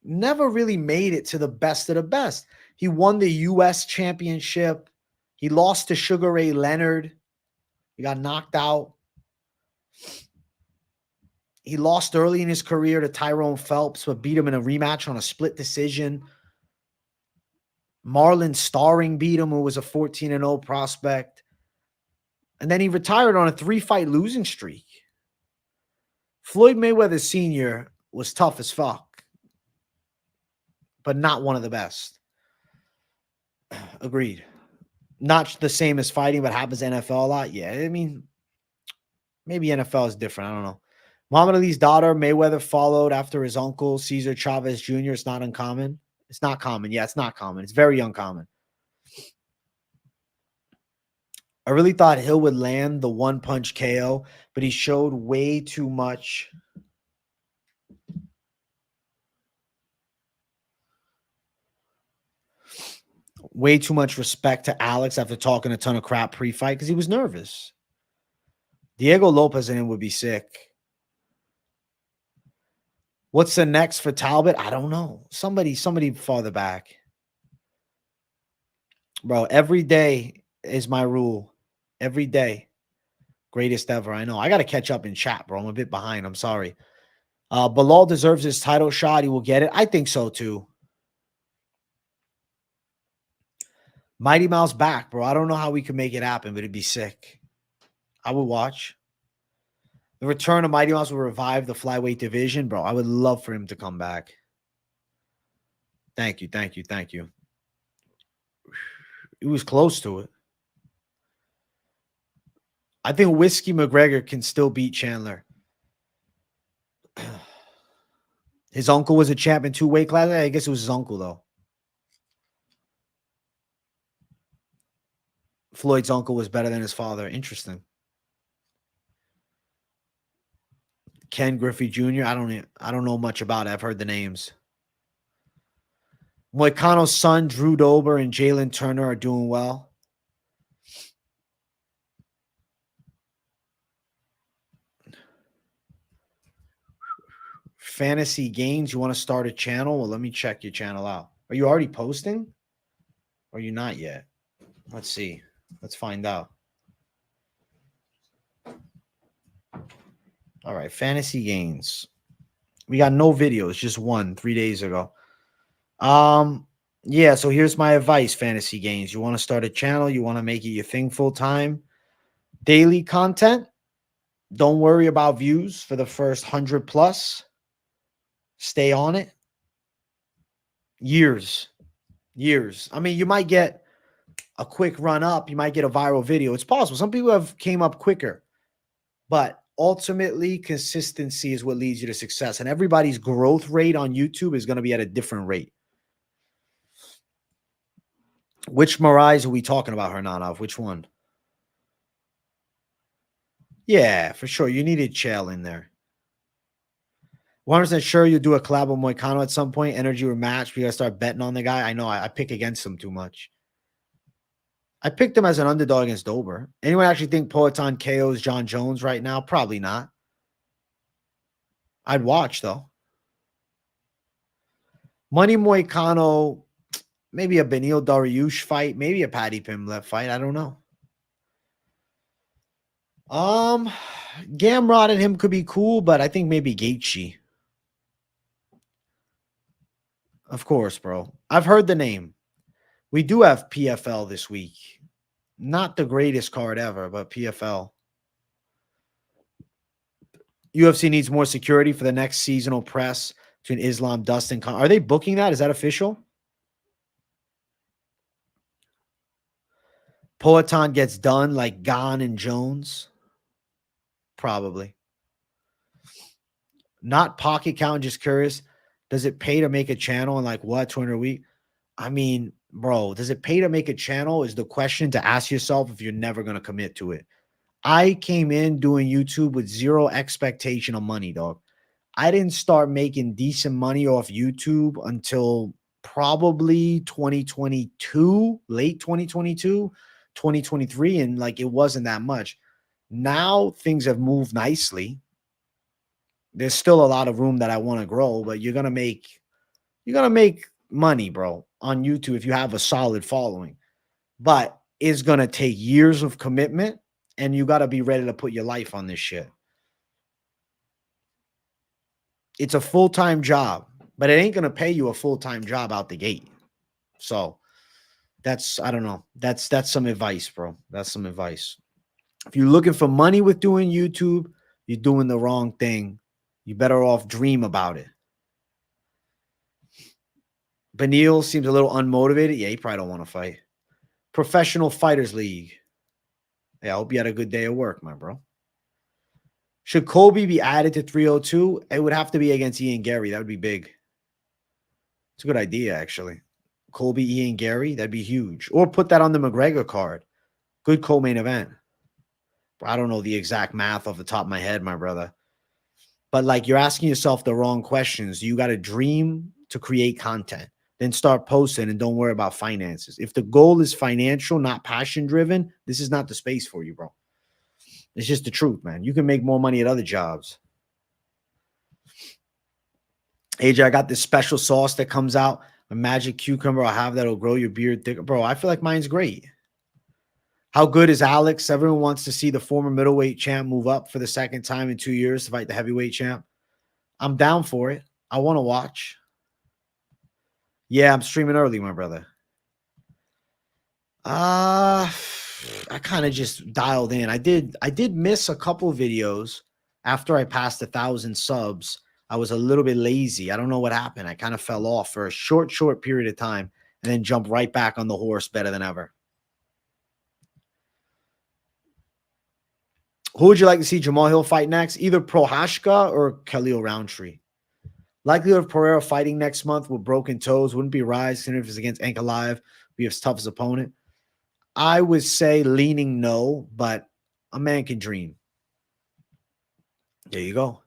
never really made it to the best of the best. He won the U.S. championship. He lost to Sugar Ray Leonard. He got knocked out. He lost early in his career to Tyrone Phelps, but beat him in a rematch on a split decision. Marlon Starring beat him, who was a 14-0 prospect. And then he retired on a 3-fight losing streak. Floyd Mayweather Sr. was tough as fuck, but not one of the best. Agreed. Not the same as fighting, but happens in NFL a lot. Yeah, I mean, maybe NFL is different. I don't know. Muhammad Ali's daughter, Mayweather, followed after his uncle, Cesar Chavez Jr. It's not uncommon. It's not common. Yeah, it's not common. It's very uncommon. I really thought Hill would land the one-punch KO, but he showed way too much. Way too much respect to Alex after talking a ton of crap pre-fight because he was nervous. Diego Lopez in him would be sick. What's the next for Talbot? I don't know. Somebody farther back. Bro, every day is my rule. Every day. Greatest ever. I know. I got to catch up in chat, bro. I'm a bit behind. I'm sorry. Bilal deserves his title shot. He will get it. I think so, too. Mighty Mouse back, bro. I don't know how we could make it happen, but it'd be sick. I would watch. The return of Mighty Mouse will revive the flyweight division, bro. I would love for him to come back. Thank you. He was close to it. I think Whiskey McGregor can still beat Chandler. His uncle was a champ in 2 weight classes. I guess it was his uncle, though. Floyd's uncle was better than his father. Interesting. Ken Griffey Jr. I don't know much about it. I've heard the names. Moicano's son, Drew Dober, and Jalen Turner are doing well. Fantasy gains. You want to start a channel? Well, let me check your channel out. Are you already posting? Or are you not yet? Let's see. Let's find out. All right, fantasy gains. We got no videos, just one 3 days ago. Yeah, so here's my advice, fantasy gains. You want to start a channel, you want to make it your thing full time. Daily content. Don't worry about views for the first 100 plus. Stay on it. Years. I mean, you might get a quick run up, you might get a viral video. It's possible. Some people have came up quicker. But ultimately, consistency is what leads you to success. And everybody's growth rate on YouTube is going to be at a different rate. Which Mirais are we talking about, Hernanov? Which one? Yeah, for sure. You needed Chael in there. 100% sure you'll do a collab with Moicano at some point. Energy or match. We got to start betting on the guy. I know I pick against him too much. I picked him as an underdog against Dober. Anyone actually think Poatan KOs John Jones right now? Probably not. I'd watch, though. Money Moicano, maybe a Benil Dariush fight, maybe a Paddy Pimblett fight. I don't know. Gamrot and him could be cool, but I think maybe Gaethje. Of course, bro. I've heard the name. We do have PFL this week. Not the greatest card ever, but PFL. UFC needs more security for the next seasonal press between Islam, Dustin. Are they booking that? Is that official? Poatan gets done like Gane and Jones. Probably. Not pocket count, just curious. Does it pay to make a channel and like what, 200 a week? I mean, bro, does it pay to make a channel is the question to ask yourself if you're never going to commit to it. I came in doing YouTube with zero expectation of money, dog. I didn't start making decent money off YouTube until probably 2022, late 2022, 2023. And like, it wasn't that much. Now things have moved nicely. There's still a lot of room that I want to grow, but you're going to make money, bro, on YouTube if you have a solid following. But it's going to take years of commitment, and you got to be ready to put your life on this shit. It's a full-time job, but it ain't going to pay you a full-time job out the gate. So that's, I don't know. That's some advice, bro. That's some advice. If you're looking for money with doing YouTube, you're doing the wrong thing. You better off dream about it. Benil seems a little unmotivated. Yeah, he probably don't want to fight. Professional Fighters League. Yeah, I hope you had a good day at work, my bro. Should Colby be added to 302? It would have to be against Ian Gary. That would be big. It's a good idea, actually. Colby, Ian Gary, that'd be huge. Or put that on the McGregor card. Good co-main event. I don't know the exact math off the top of my head, my brother. But like, you're asking yourself the wrong questions. You got to dream to create content. Then start posting and don't worry about finances. If the goal is financial, not passion driven, this is not the space for you, bro. It's just the truth, man. You can make more money at other jobs. AJ, I got this special sauce that comes out. A magic cucumber I have that'll grow your beard thicker. Bro, I feel like mine's great. How good is Alex? Everyone wants to see the former middleweight champ move up for the second time in 2 years to fight the heavyweight champ. I'm down for it. I want to watch. Yeah, I'm streaming early, my brother. I kind of just dialed in. I did miss a couple videos after I passed 1,000 subs. I was a little bit lazy. I don't know what happened. I kind of fell off for a short period of time and then jumped right back on the horse better than ever. Who would you like to see Jamal Hill fight next? Either Prohashka or Khalil Roundtree. Likelihood of Pereira fighting next month with broken toes wouldn't be rise. If it's against Ankalaev, be his toughest opponent. I would say leaning no, but a man can dream. There you go.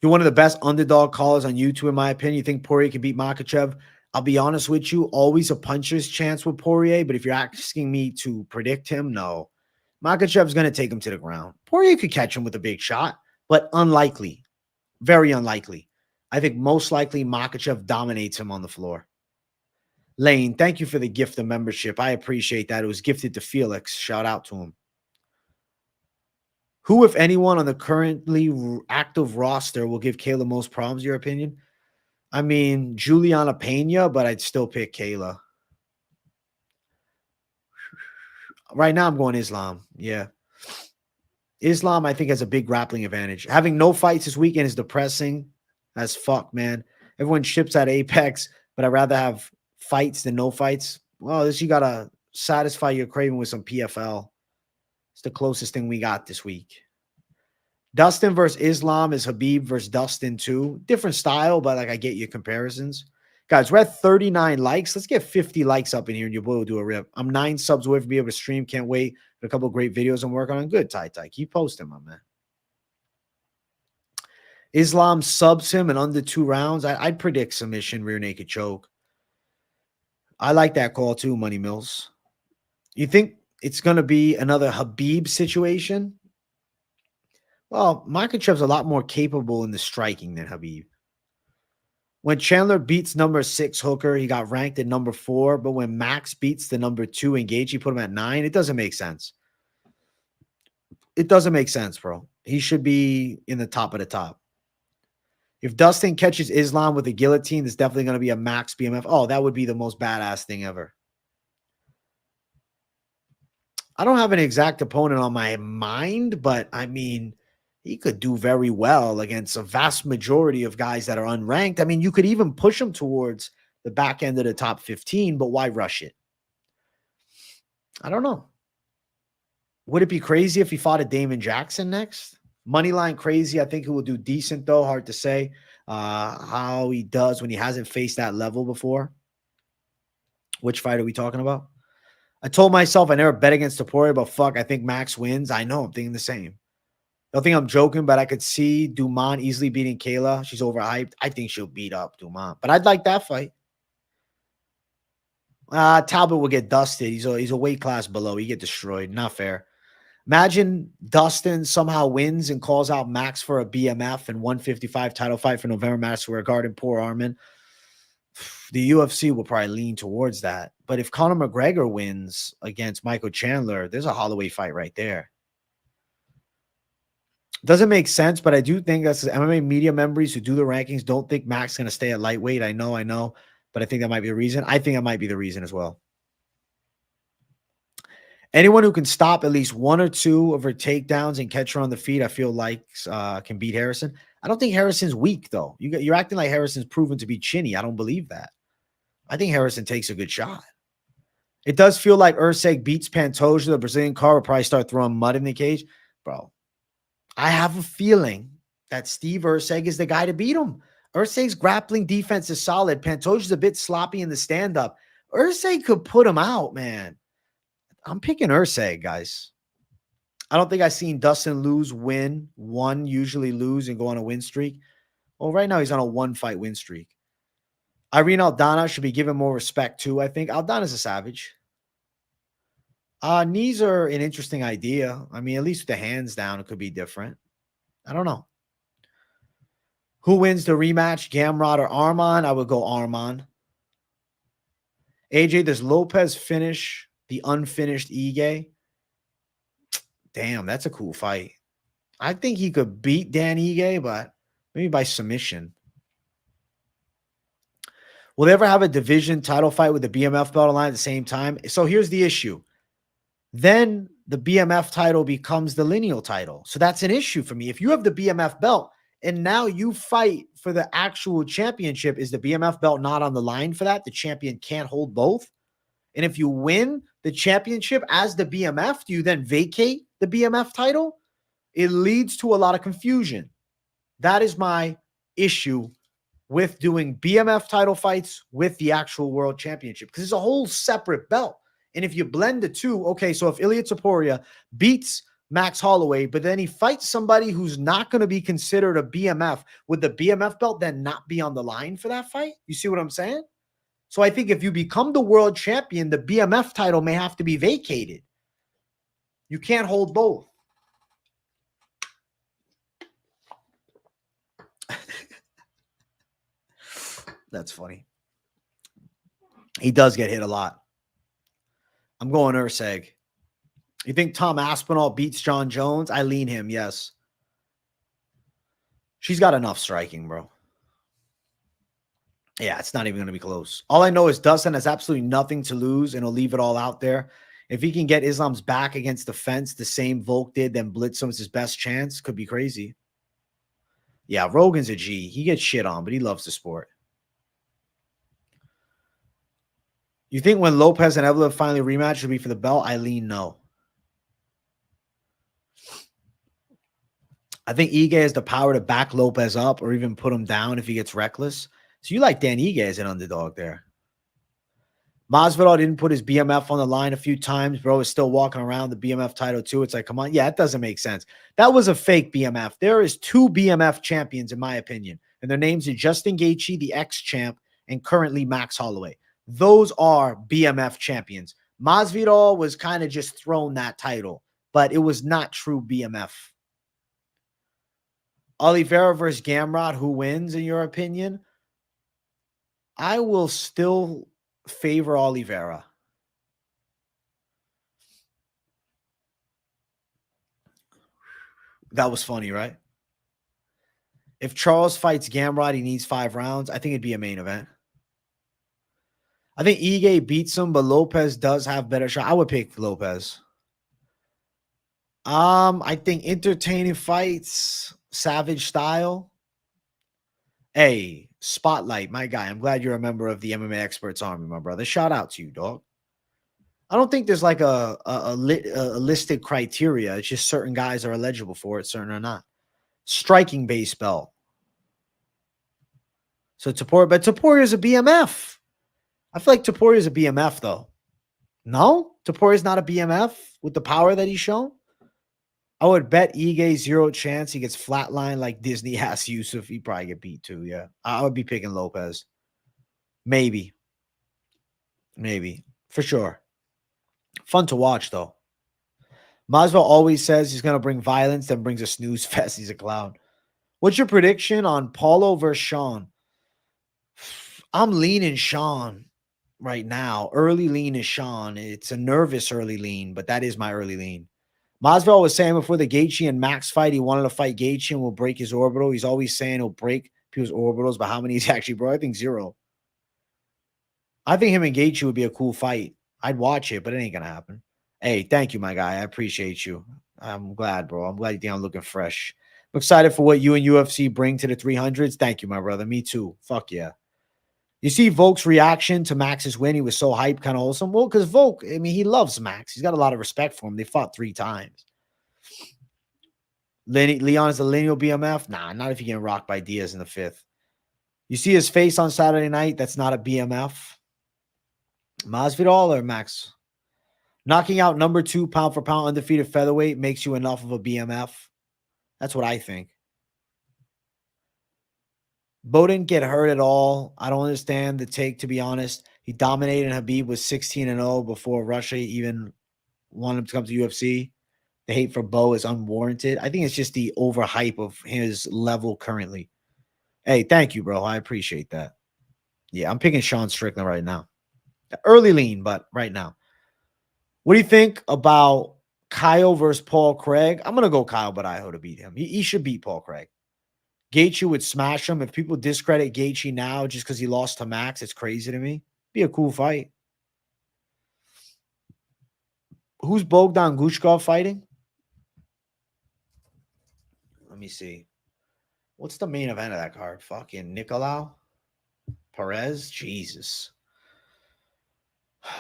You're one of the best underdog callers on YouTube, in my opinion. You think Poirier can beat Makhachev? I'll be honest with you, always a puncher's chance with Poirier, but if you're asking me to predict him, no. Makhachev's going to take him to the ground. Poirier could catch him with a big shot, but unlikely. Very unlikely. I think most likely Makhachev dominates him on the floor. Lane, thank you for the gift of membership. I appreciate that. It was gifted to Felix. Shout out to him. Who, if anyone, on the currently active roster will give Kayla most problems, your opinion? I mean, Juliana Pena, but I'd still pick Kayla. Right now, I'm going Islam. Yeah. Islam, I think, has a big grappling advantage. Having no fights this weekend is depressing as fuck, man. Everyone ships at Apex, but I'd rather have fights than no fights. Well, this you got to satisfy your craving with some PFL. It's the closest thing we got this week. Dustin versus Islam is Habib versus Dustin too. Different style, but like I get your comparisons. Guys, we're at 39 likes. Let's get 50 likes up in here and your boy will do a rip. I'm 9 subs away from being able to stream. Can't wait for a couple of great videos I'm working on. Good, Tai. Keep posting, my man. Islam subs him in under 2 rounds. I'd predict submission, rear naked choke. I like that call too, Money Mills. You think it's going to be another Habib situation? Well, Makhachev's a lot more capable in the striking than Habib. When Chandler beats number 6 Hooker, he got ranked at number 4. But when Max beats the number 2 Engage, he put him at 9. It doesn't make sense. It doesn't make sense, bro. He should be in the top of the top. If Dustin catches Islam with a guillotine, there's definitely going to be a Max BMF. Oh, that would be the most badass thing ever. I don't have an exact opponent on my mind, but I mean, he could do very well against a vast majority of guys that are unranked. I mean, you could even push him towards the back end of the top 15, but why rush it? I don't know. Would it be crazy if he fought a Damon Jackson next? Moneyline crazy. I think he will do decent, though. Hard to say how he does when he hasn't faced that level before. Which fight are we talking about? I told myself I never bet against the Poirier, but fuck, I think Max wins. I know, I'm thinking the same. Don't think I'm joking, but I could see Dumont easily beating Kayla. She's overhyped. I think she'll beat up Dumont, but I'd like that fight. Talbot will get dusted. He's a weight class below. He get destroyed. Not fair. Imagine Dustin somehow wins and calls out Max for a BMF and 155 title fight for November Madison Square Garden. Poor Arman. The UFC will probably lean towards that. But if Conor McGregor wins against Michael Chandler, there's a Holloway fight right there. Doesn't make sense, but I do think that's the MMA media members who do the rankings don't think Max is going to stay at lightweight. I know, but I think that might be the reason. I think that might be the reason as well. Anyone who can stop at least 1 or 2 of her takedowns and catch her on the feet, I feel like can beat Harrison. I don't think Harrison's weak, though. You're acting like Harrison's proven to be chinny. I don't believe that. I think Harrison takes a good shot. It does feel like Urseg beats Pantoja. The Brazilian car will probably start throwing mud in the cage. Bro, I have a feeling that Steve Urseg is the guy to beat him. Urseg's grappling defense is solid. Pantoja's a bit sloppy in the stand-up. Urseg could put him out, man. I'm picking Urseg, guys. I don't think I've seen Dustin win, usually lose, and go on a win streak. Well, right now he's on a 1-fight win streak. Irene Aldana should be given more respect, too, I think. Aldana's a savage. Knees are an interesting idea. I mean, at least with the hands down, it could be different. I don't know. Who wins the rematch, Gamrot or Arman? I would go Arman. AJ, does Lopez finish the unfinished Ige? Damn, that's a cool fight. I think he could beat Dan Ige, but maybe by submission. Will they ever have a division title fight with the BMF belt on line at the same time? So here's the issue. Then the BMF title becomes the lineal title. So that's an issue for me. If you have the BMF belt and now you fight for the actual championship, is the BMF belt not on the line for that? The champion can't hold both. And if you win the championship as the BMF, do you then vacate the BMF title? It leads to a lot of confusion. That is my issue with doing BMF title fights with the actual world championship, because it's a whole separate belt. And if you blend the two, okay, so if Ilia Topuria beats Max Holloway, but then he fights somebody who's not going to be considered a BMF, would the BMF belt then not be on the line for that fight? You see what I'm saying? So I think if you become the world champion, the BMF title may have to be vacated. You can't hold both. That's funny. He does get hit a lot. I'm going Urseg. You think Tom Aspinall beats John Jones? I lean him, yes. She's got enough striking, bro. Yeah, it's not even going to be close. All I know is Dustin has absolutely nothing to lose, and he'll leave it all out there. If he can get Islam's back against the fence the same Volk did, then blitz him as his best chance. Could be crazy. Yeah, Rogan's a G. He gets shit on, but he loves the sport. You think when Lopez and Evloev finally rematch will be for the belt? I lean no. I think Ige has the power to back Lopez up or even put him down if he gets reckless. So you like Dan Ige as an underdog there. Masvidal didn't put his BMF on the line a few times. Bro is still walking around the BMF title too. It's like, come on. Yeah, it doesn't make sense. That was a fake BMF. There is 2 BMF champions, in my opinion. And their names are Justin Gaethje, the ex-champ, and currently Max Holloway. Those are BMF champions. Masvidal was kind of just thrown that title, but it was not true BMF. Oliveira versus Gamrot, who wins, in your opinion? I will still favor Oliveira. That was funny, right? If Charles fights Gamrot, he needs 5 rounds. I think it'd be a main event. I think Ige beats him, but Lopez does have better shot. I would pick Lopez. I think entertaining fights, savage style. Hey, Spotlight, my guy. I'm glad you're a member of the MMA Experts Army, my brother. Shout out to you, dog. I don't think there's like a listed criteria. It's just certain guys are eligible for it, certain are not. Striking base belt. So Topuria, but Topuria is a BMF. I feel like Topuria is a BMF though. No, Topuria is not a BMF with the power that he's shown. I would bet Ige 0 chance he gets flatlined like Disney asked Yusuf. He'd probably get beat too. Yeah, I would be picking Lopez. Maybe for sure. Fun to watch though. Masvidal always says he's going to bring violence, then brings a snooze fest. He's a clown. What's your prediction on Paulo versus Sean? I'm leaning Sean right now. Early lean is Sean. It's a nervous early lean, but that is my early lean. Masvidal was saying before the Gaethje and Max fight, he wanted to fight Gaethje and will break his orbital. He's always saying he'll break people's orbitals, but how many he's actually broke? I think 0. I think him and Gaethje would be a cool fight. I'd watch it, but it ain't going to happen. Hey, thank you, my guy. I appreciate you. I'm glad, bro. I'm glad you think I'm looking fresh. I'm excited for what you and UFC bring to the 300s. Thank you, my brother. Me too. Fuck yeah. You see Volk's reaction to Max's win. He was so hyped, kind of awesome. Well, because Volk, I mean, he loves Max. He's got a lot of respect for him. They fought 3 times. Leon is a lineal BMF? Nah, not if you're getting rocked by Diaz in the 5th. You see his face on Saturday night? That's not a BMF. Masvidal or Max? Knocking out number 2 pound for pound undefeated featherweight makes you enough of a BMF. That's what I think. Bo didn't get hurt at all. I don't understand the take, to be honest. He dominated. Habib was 16-0 before Russia even wanted him to come to UFC. The hate for Bo is unwarranted. I think it's just the overhype of his level currently. Hey, thank you, bro. I appreciate that. Yeah, I'm picking Sean Strickland right now. Early lean, but right now. What do you think about Kyle versus Paul Craig? I'm going to go Kyle Badaiho to beat him. He should beat Paul Craig. Gaethje would smash him. If people discredit Gaethje now just because he lost to Max, it's crazy to me. Be a cool fight. Who's Bogdan Gushkov fighting? Let me see. What's the main event of that card? Fucking Nickal Perez? Jesus.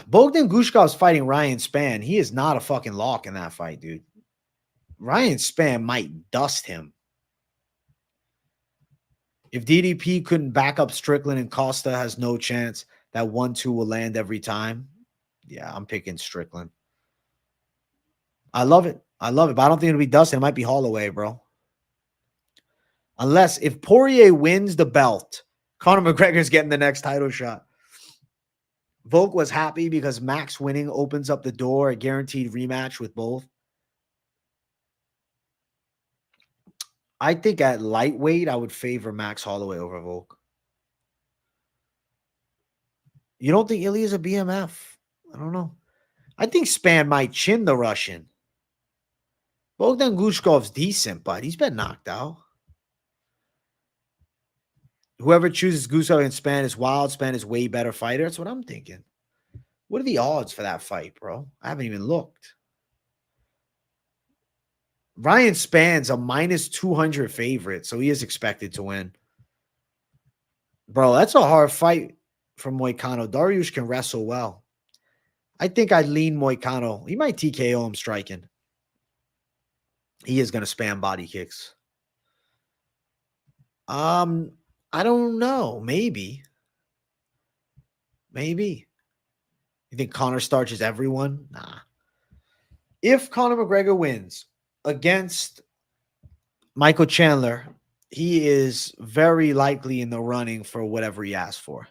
Bogdan Gushkov's fighting Ryan Spann. He is not a fucking lock in that fight, dude. Ryan Spann might dust him. If DDP couldn't back up Strickland and Costa has no chance, that 1-2 will land every time. Yeah, I'm picking Strickland. I love it. I love it. But I don't think it'll be Dustin. It might be Holloway, bro. Unless if Poirier wins the belt, Conor McGregor's getting the next title shot. Volk was happy because Max winning opens up the door, a guaranteed rematch with both. I think at lightweight, I would favor Max Holloway over Volk. You don't think Ilya's a BMF? I don't know. I think Span might chin the Russian. Bogdan Glushkov's decent, but he's been knocked out. Whoever chooses Guskov and Span is wild. Span is way better fighter. That's what I'm thinking. What are the odds for that fight, bro? I haven't even looked. Ryan Span's a minus 200 favorite, so he is expected to win. Bro, that's a hard fight from Moicano. Dariush can wrestle well. I think I'd lean Moicano. He might TKO him striking. He is going to spam body kicks. I don't know. Maybe. You think Conor starches everyone? Nah. If Conor McGregor wins against Michael Chandler, he is very likely in the running for whatever he asked for.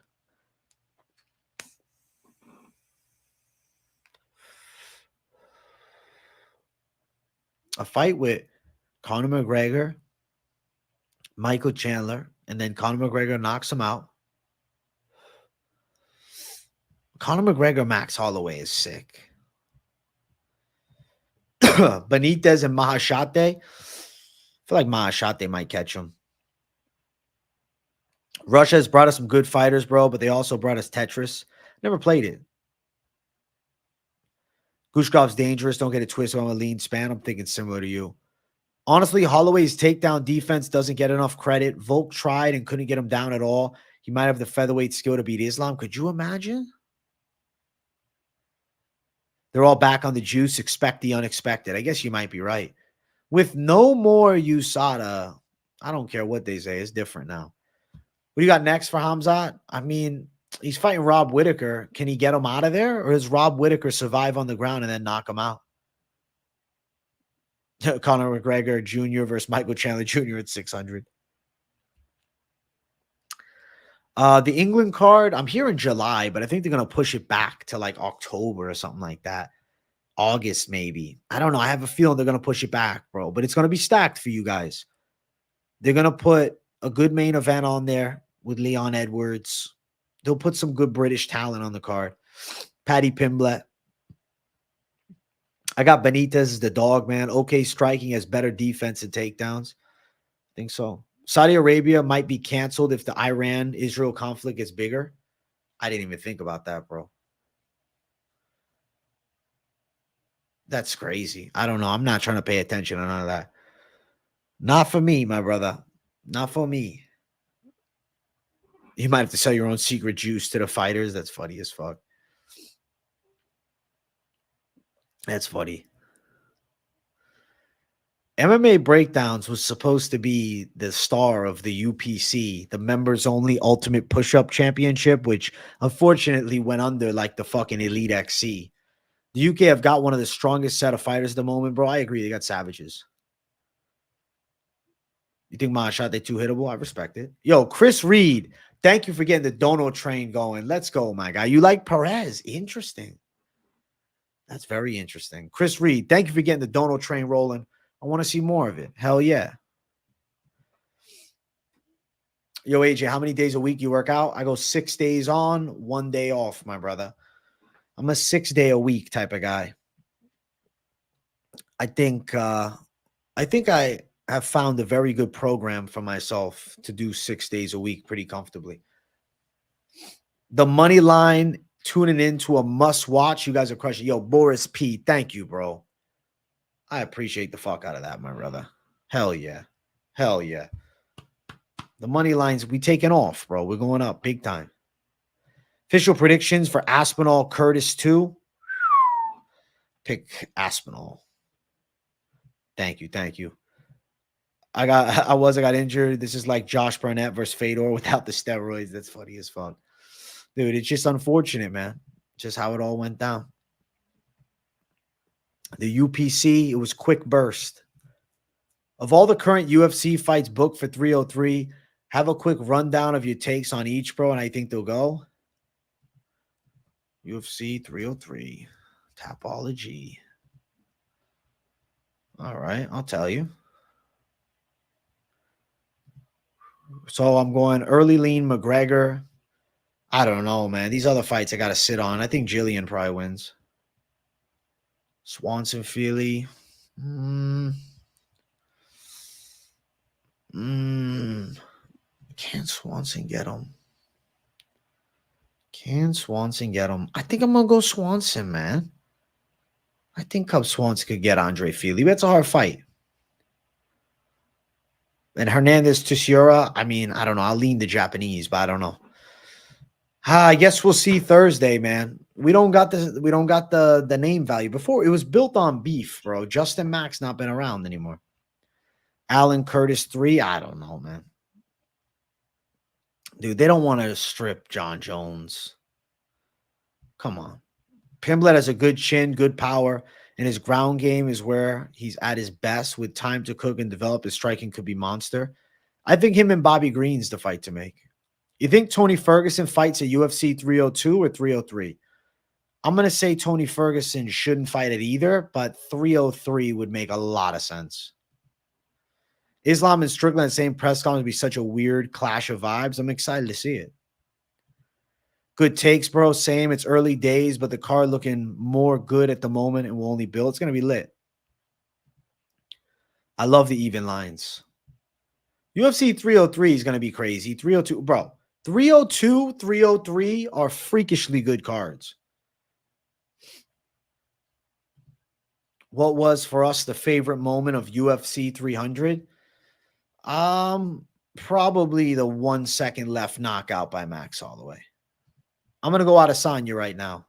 A fight with Conor McGregor, Michael Chandler, and then Conor McGregor knocks him out. Conor McGregor, Max Holloway is sick. Benitez and Mahashate. I feel like Mahashate might catch him. Russia has brought us some good fighters, bro, but they also brought us Tetris. Never played it. Gushkov's dangerous. Don't get it twisted on a lean span. I'm thinking similar to you. Honestly, Holloway's takedown defense doesn't get enough credit. Volk tried and couldn't get him down at all. He might have the featherweight skill to beat Islam. Could you imagine? They're all back on the juice. Expect the unexpected. I guess you might be right. With no more USADA, I don't care what they say. It's different now. What do you got next for Hamzat? I mean, he's fighting Rob Whittaker. Can he get him out of there? Or does Rob Whittaker survive on the ground and then knock him out? Conor McGregor Jr. versus Michael Chandler Jr. at 600. The England card, I'm here in July, but I think they're going to push it back to like October or something like that. August, maybe. I don't know. I have a feeling they're going to push it back, bro. But it's going to be stacked for you guys. They're going to put a good main event on there with Leon Edwards. They'll put some good British talent on the card. Paddy Pimblett. I got Benitez as the dog, man. Okay, striking has better defense and takedowns. I think so. Saudi Arabia might be canceled if the Iran-Israel conflict gets bigger. I didn't even think about that, bro. That's crazy. I don't know. I'm not trying to pay attention to none of that. Not for me, my brother. Not for me. You might have to sell your own secret juice to the fighters. That's funny as fuck. That's funny. MMA Breakdowns was supposed to be the star of the UPC, the members only ultimate push-up championship, which unfortunately went under like the fucking Elite XC. The UK have got one of the strongest set of fighters at the moment, bro. I agree. They got savages. You think Mahashate too hittable? I respect it. Yo, Chris Reed, thank you for getting the Dono train going. Let's go, my guy. You like Perez? Interesting. That's very interesting. Chris Reed, thank you for getting the Dono train rolling. I want to see more of it. Hell yeah. Yo, AJ, how many days a week you work out? I go 6 days on, 1 day off, my brother. I'm a 6-day-a-week type of guy. I think I have found a very good program for myself to do 6 days a week pretty comfortably. The money line tuning into a must watch. You guys are crushing. Yo, Boris P, thank you, bro. I appreciate the fuck out of that, my brother. Hell yeah. Hell yeah. The money lines, we taking off, bro. We're going up big time. Official predictions for Aspinall Curtis 2. Pick Aspinall. Thank you. Thank you. I got injured. This is like Josh Barnett versus Fedor without the steroids. That's funny as fuck. Dude, it's just unfortunate, man. Just how it all went down. The UPC, it was quick burst. Of all the current UFC fights booked for 303, have a quick rundown of your takes on each, bro, and I think they'll go. UFC 303. Tapology. All right, I'll tell you. So I'm going early lean McGregor. I don't know, man. These other fights I got to sit on. I think Jillian probably wins. Swanson Feely. Can Swanson get him? Can Swanson get him? I think I'm going to go Swanson, man. I think Cub Swanson could get Andre Feely. That's a hard fight. And Hernandez Teixeira, I mean, I don't know. I'll lean the Japanese, but I don't know. I guess we'll see Thursday, man. We don't got the name value. Before it was built on beef, bro. Justin Mack's not been around anymore. Alan Curtis 3, I don't know, man. Dude, they don't want to strip John Jones. Come on. Pimblett has a good chin, good power, and his ground game is where he's at his best. With time to cook and develop, his striking could be monster. I think him and Bobby Green's the fight to make. You think Tony Ferguson fights at UFC 302 or 303? I'm going to say Tony Ferguson shouldn't fight at either, but 303 would make a lot of sense. Islam and Strickland at the same press conference would be such a weird clash of vibes. I'm excited to see it. Good takes, bro. Same. It's early days, but the card looking more good at the moment and will only build. It's going to be lit. I love the even lines. UFC 303 is going to be crazy. 302, bro. 302, 303 are freakishly good cards. What was for us the favorite moment of UFC 300? Probably the 1 second left knockout by Max Holloway. I'm going to go Adesanya right now.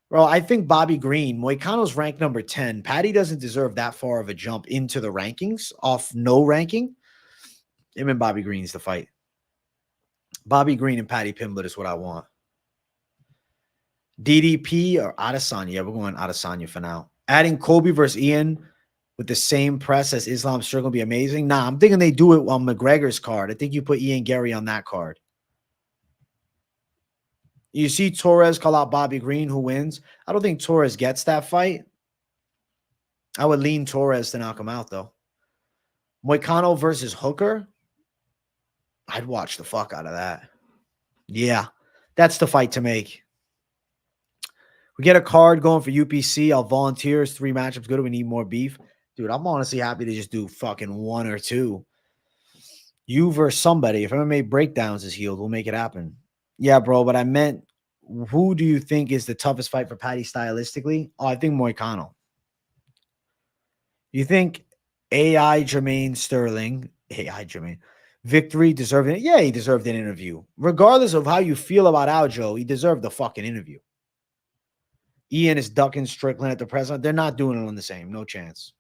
Bro, I think Bobby Green, Moicano's ranked number 10. Patty doesn't deserve that far of a jump into the rankings off no ranking. Him and Bobby Green's the fight. Bobby Green and Patty Pimblett is what I want. DDP or Adesanya? Yeah, we're going Adesanya for now. Adding Kobe versus Ian with the same press as Islam Strickland will be amazing. Nah, I'm thinking they do it on McGregor's card. I think you put Ian Gary on that card. You see Torres call out Bobby Green, who wins. I don't think Torres gets that fight. I would lean Torres to knock him out, though. Moicano versus Hooker. I'd watch the fuck out of that. Yeah, that's the fight to make. We get a card going for UPC. I'll volunteer. 3 matchups good. We need more beef. Dude, I'm honestly happy to just do fucking 1 or 2. You versus somebody. If MMA Breakdowns is healed, we'll make it happen. Yeah, bro, but I meant, who do you think is the toughest fight for Patty stylistically? Oh, I think Moicano. You think AI Jermaine Sterling, Victory deserved it? Yeah, he deserved an interview. Regardless of how you feel about Aljo, he deserved the fucking interview. Ian is ducking Strickland at the present. They're not doing it on the same. No chance.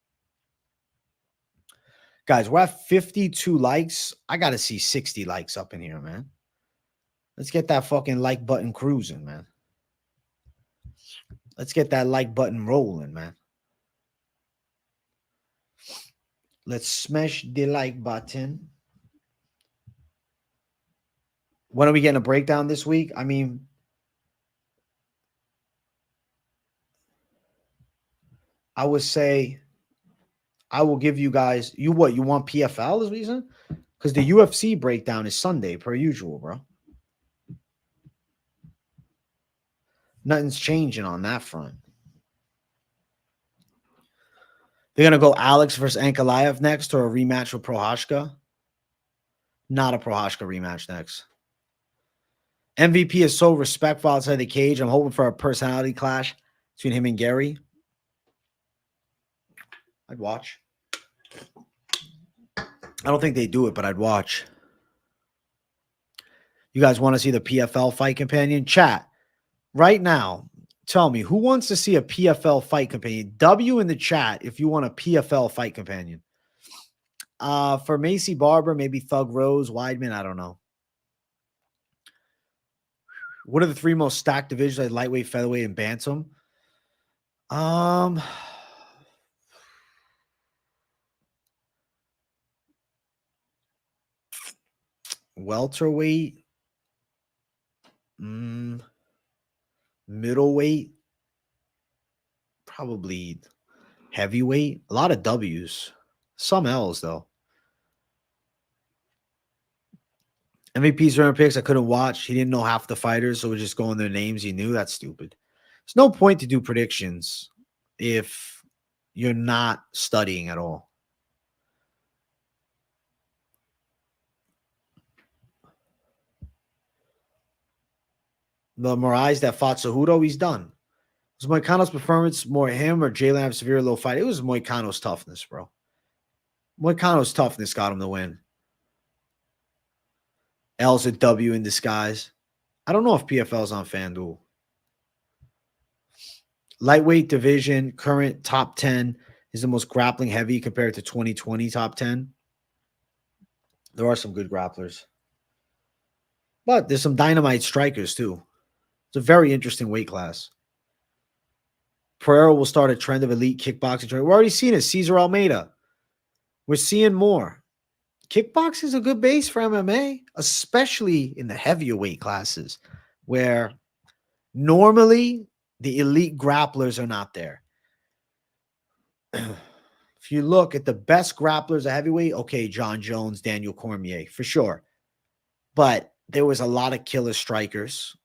Guys, we're at 52 likes. I got to see 60 likes up in here, man. Let's get that fucking like button cruising, man. Let's get that like button rolling, man. Let's smash the like button. When are we getting a breakdown this week? I mean, I would say I will give you guys, you what? You want PFL this reason? Because the UFC breakdown is Sunday, per usual, bro. Nothing's changing on that front. They're going to go Alex versus Ankalaev next, or a rematch with Prohashka? Not a Prohashka rematch next. MVP is so respectful outside the cage. I'm hoping for a personality clash between him and Gary. I'd watch. I don't think they do it, but I'd watch. You guys want to see the PFL fight companion? Chat. Right now, tell me, who wants to see a PFL fight companion? W in the chat if you want a PFL fight companion. For Macy Barber, maybe Thug Rose, Weidman, I don't know. What are the 3 most stacked divisions? Like lightweight, featherweight, and bantam? Welterweight, middleweight, probably heavyweight. A lot of W's, some L's though. MVPs during picks I couldn't watch. He didn't know half the fighters, so we're just going their names he knew. That's stupid. There's no point to do predictions if you're not studying at all. The Moraes that fought Cejudo, he's done. Was Moicano's performance more him or Jalen have severe low fight? It was Moicano's toughness, bro. Moicano's toughness got him the win. L's a W in disguise. I don't know if PFL's on FanDuel. Lightweight division, current top 10 is the most grappling heavy compared to 2020 top 10. There are some good grapplers. But there's some dynamite strikers too. It's a very interesting weight class. Pereira will start a trend of elite kickboxing. We're already seeing it. Cesar Almeida. We're seeing more. Kickboxing is a good base for MMA, especially in the heavier weight classes where normally the elite grapplers are not there. If you look at the best grapplers at heavyweight, okay, John Jones, Daniel Cormier, for sure. But there was a lot of killer strikers.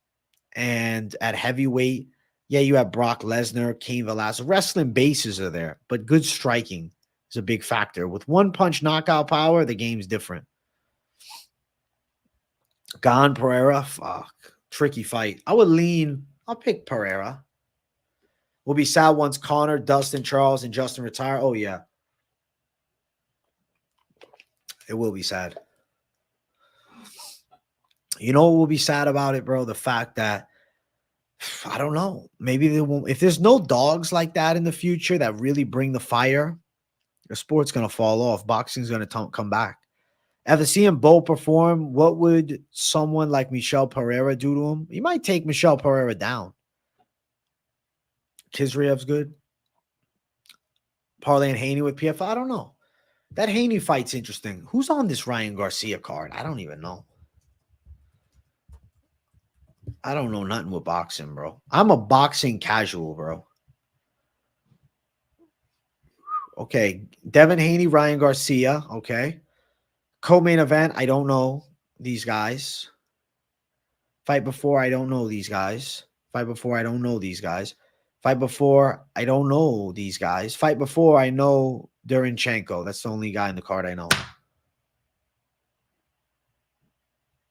And at heavyweight, yeah, you have Brock Lesnar, Cain Velasquez. Wrestling bases are there, but good striking is a big factor. With one-punch knockout power, the game's different. Gone Pereira, fuck. Tricky fight. I'll pick Pereira. We'll be sad once Conor, Dustin, Charles, and Justin retire. Oh, yeah. It will be sad. You know what will be sad about it, bro? The fact that, I don't know, maybe they won't. If there's no dogs like that in the future that really bring the fire, the sport's going to fall off. Boxing's going to come back. After seeing Bo perform, what would someone like Michel Pereira do to him? You might take Michel Pereira down. Kizriev's good. Parlay and Haney with PFL. I don't know. That Haney fight's interesting. Who's on this Ryan Garcia card? I don't even know. I don't know nothing with boxing, bro. I'm a boxing casual, bro. Okay. Devin Haney, Ryan Garcia. Okay. Co-main event, I don't know these guys. Fight before, I don't know these guys. Fight before, I don't know these guys. Fight before, I don't know these guys. Fight before, I know Duranchenko. That's the only guy in the card I know.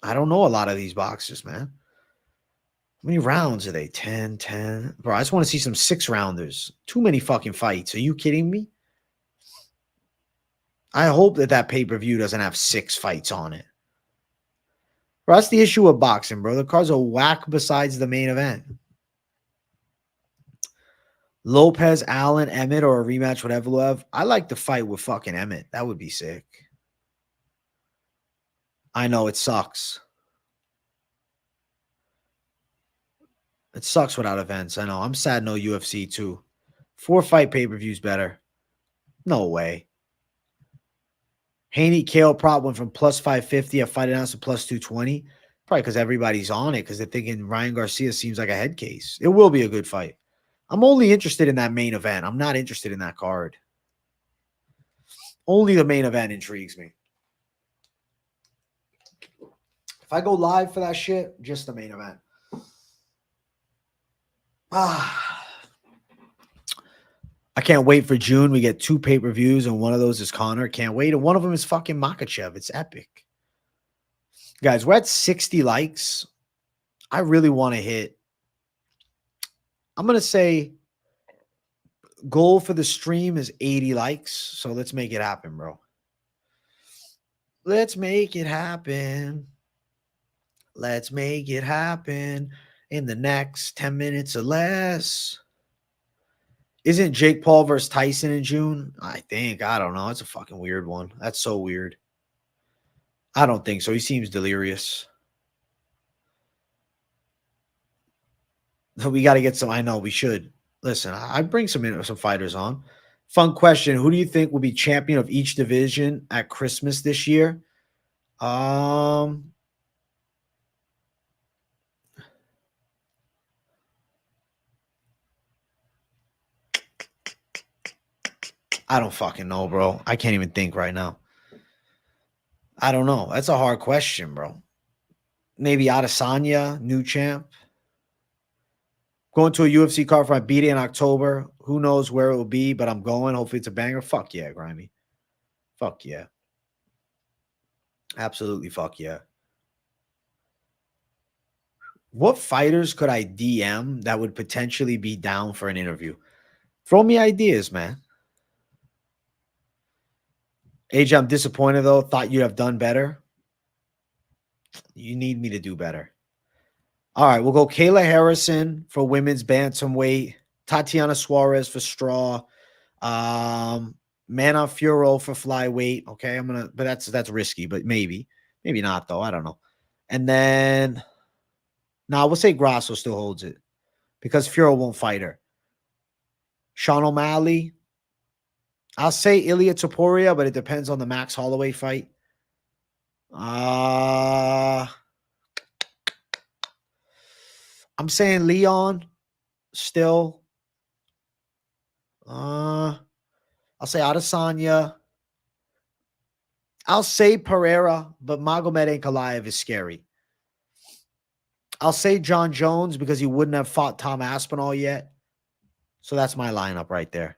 I don't know a lot of these boxers, man. How many rounds are they? 10, 10. Bro, I just want to see some 6-rounders. Too many fucking fights. Are you kidding me? I hope that pay-per-view doesn't have 6 fights on it. Bro, that's the issue with boxing, bro. The cards are whack besides the main event. Lopez, Allen, Emmett, or a rematch with Evloev. I like the fight with fucking Emmett. That would be sick. I know, it sucks. It sucks without events. I know. I'm sad no UFC too. 4-fight pay-per-view's better. No way. Haney, Kale prop went from plus 550 at fight announced to plus 220. Probably because everybody's on it because they're thinking Ryan Garcia seems like a head case. It will be a good fight. I'm only interested in that main event. I'm not interested in that card. Only the main event intrigues me. If I go live for that shit, just the main event. I can't wait for June. We get 2 pay-per-views, and one of those is Conor. Can't wait. And one of them is fucking Makhachev. It's epic. Guys, we're at 60 likes. I really want to hit. I'm going to say goal for the stream is 80 likes. So let's make it happen, bro. Let's make it happen. Let's make it happen in the next 10 minutes or less. Isn't Jake Paul versus Tyson in June? I think. I don't know. It's a fucking weird one. That's so weird. I don't think so. He seems delirious. We got to get some. I know we should. Listen, I bring some fighters on. Fun question. Who do you think will be champion of each division at Christmas this year? I don't fucking know, bro. I can't even think right now. I don't know. That's a hard question, bro. Maybe Adesanya, new champ. Going to a UFC card for my B-Day in October. Who knows where it will be, but I'm going. Hopefully it's a banger. Fuck yeah, Grimy. Fuck yeah. Absolutely fuck yeah. What fighters could I DM that would potentially be down for an interview? Throw me ideas, man. AJ, I'm disappointed, though. Thought you'd have done better. You need me to do better. All right, we'll go Kayla Harrison for women's bantamweight. Tatiana Suarez for straw. Mana Furo for flyweight. Okay, but that's risky, but maybe not though. I don't know. And then, we'll say Grasso still holds it because Furo won't fight her. Sean O'Malley. I'll say Ilya Topuria, but it depends on the Max Holloway fight. I'm saying Leon still. I'll say Adesanya. I'll say Pereira, but Magomed Ankalaev is scary. I'll say John Jones because he wouldn't have fought Tom Aspinall yet. So that's my lineup right there.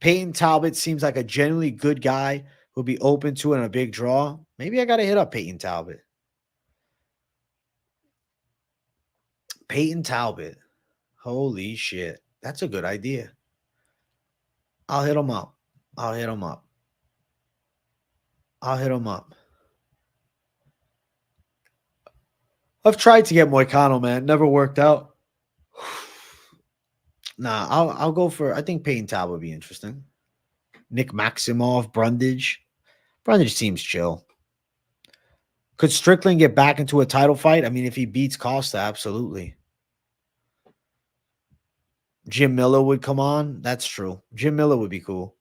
Peyton Talbot seems like a genuinely good guy who'll be open to it in a big draw. Maybe I got to hit up Peyton Talbot. Peyton Talbot. Holy shit. That's a good idea. I'll hit him up. I've tried to get Moicano, man. Never worked out. Nah, I'll go for, I think Peyton Talbot would be interesting. Nick Maximov, Brundage. Brundage seems chill. Could Strickland get back into a title fight? I mean, if he beats Costa, absolutely. Jim Miller would come on. That's true. Jim Miller would be cool.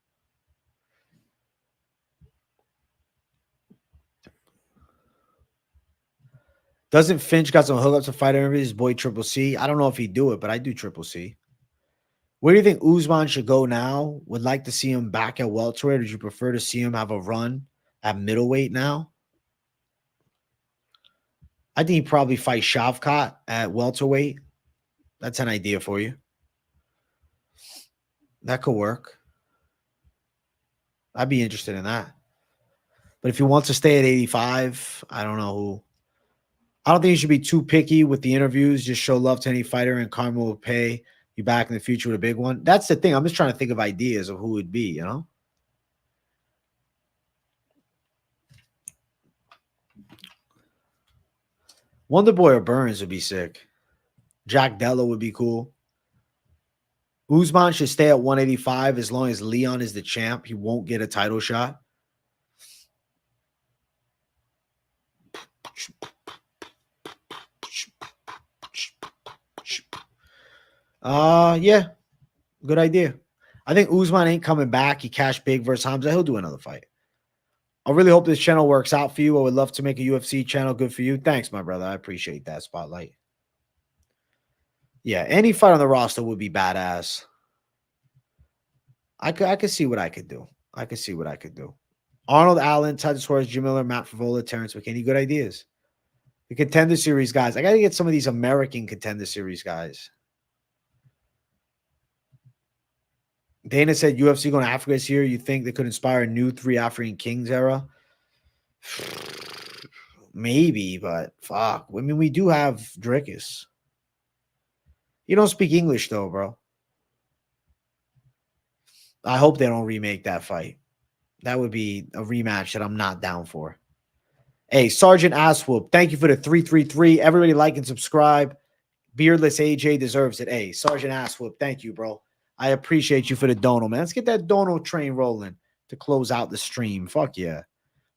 Doesn't Finch got some hookups to fight interviews? His boy Triple C. I don't know if he'd do it, but I do Triple C. Where do you think Usman should go now? Would like to see him back at welterweight, or would you prefer to see him have a run at middleweight now? I think he'd probably fight Shavkat at welterweight. That's an idea for you. That could work. I'd be interested in that. But if he wants to stay at 85, I don't know who. I don't think you should be too picky with the interviews. Just show love to any fighter, and karma will pay you back in the future with a big one. That's the thing. I'm just trying to think of ideas of who would be, you know? Wonderboy or Burns would be sick. Jack Della would be cool. Usman should stay at 185 as long as Leon is the champ. He won't get a title shot. Yeah. Good idea. I think Usman ain't coming back. He cashed big versus Hamza. He'll do another fight. I really hope this channel works out for you. I would love to make a UFC channel good for you. Thanks, my brother. I appreciate that, Spotlight. Yeah, any fight on the roster would be badass. I could see what I could do. Arnold Allen, Titus Suarez, Jim Miller, Matt Favola, Terrence McKinney. Good ideas. The Contender Series guys. I got to get some of these American Contender Series guys. Dana said UFC going to Africa this year. You think they could inspire a new 3 African Kings era? Maybe, but fuck. I mean, we do have Drickus. You don't speak English, though, bro. I hope they don't remake that fight. That would be a rematch that I'm not down for. Hey, Sergeant Asswhoop, thank you for the 333. Everybody like and subscribe. Beardless AJ deserves it. Hey, Sergeant Asswhoop, thank you, bro. I appreciate you for the dono, man. Let's get that dono train rolling to close out the stream. Fuck yeah.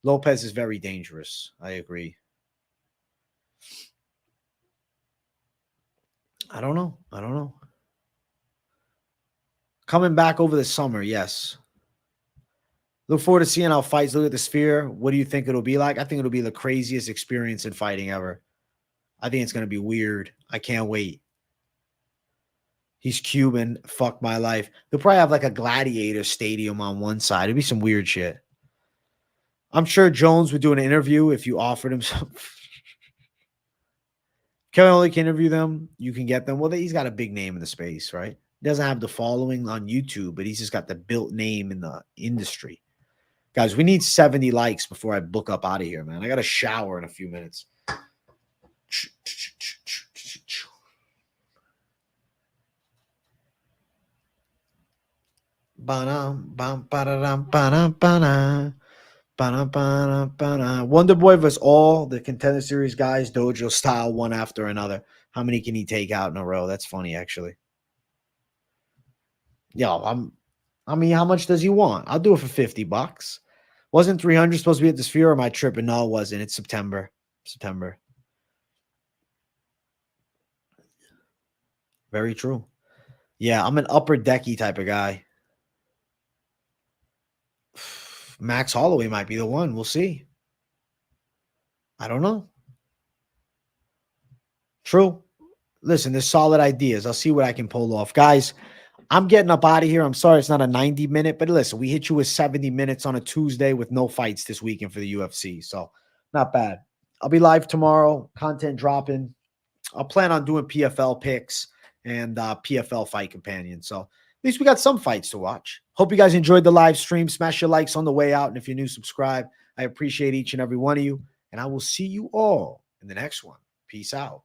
Lopez is very dangerous. I agree. I don't know. Coming back over the summer, yes. Look forward to seeing how fights look at the Sphere. What do you think it'll be like? I think it'll be the craziest experience in fighting ever. I think it's going to be weird. I can't wait. He's Cuban. Fuck my life. They'll probably have like a gladiator stadium on one side. It'll be some weird shit. I'm sure Jones would do an interview if you offered him some. Kevin only can interview them. You can get them. Well, he's got a big name in the space, right? He doesn't have the following on YouTube, but he's just got the built name in the industry. Guys, we need 70 likes before I book up out of here, man. I got to shower in a few minutes. Wonder Boy versus all the Contender Series guys, dojo style, one after another. How many can he take out in a row? That's funny, actually. Yo, I mean, how much does he want? I'll do it for $50. Wasn't 300 supposed to be at the Sphere, or am I tripping? No, it wasn't. It's September. Very true. Yeah, I'm an upper decky type of guy. Max Holloway might be the one. We'll see. I don't know. True. Listen, there's solid ideas. I'll see what I can pull off. Guys, I'm getting up out of here. I'm sorry it's not a 90-minute, but listen, we hit you with 70 minutes on a Tuesday with no fights this weekend for the UFC. So not bad. I'll be live tomorrow. Content dropping. I'll plan on doing PFL picks and PFL fight companion. So at least we got some fights to watch. Hope you guys enjoyed the live stream. Smash your likes on the way out. And if you're new, subscribe. I appreciate each and every one of you. And I will see you all in the next one. Peace out.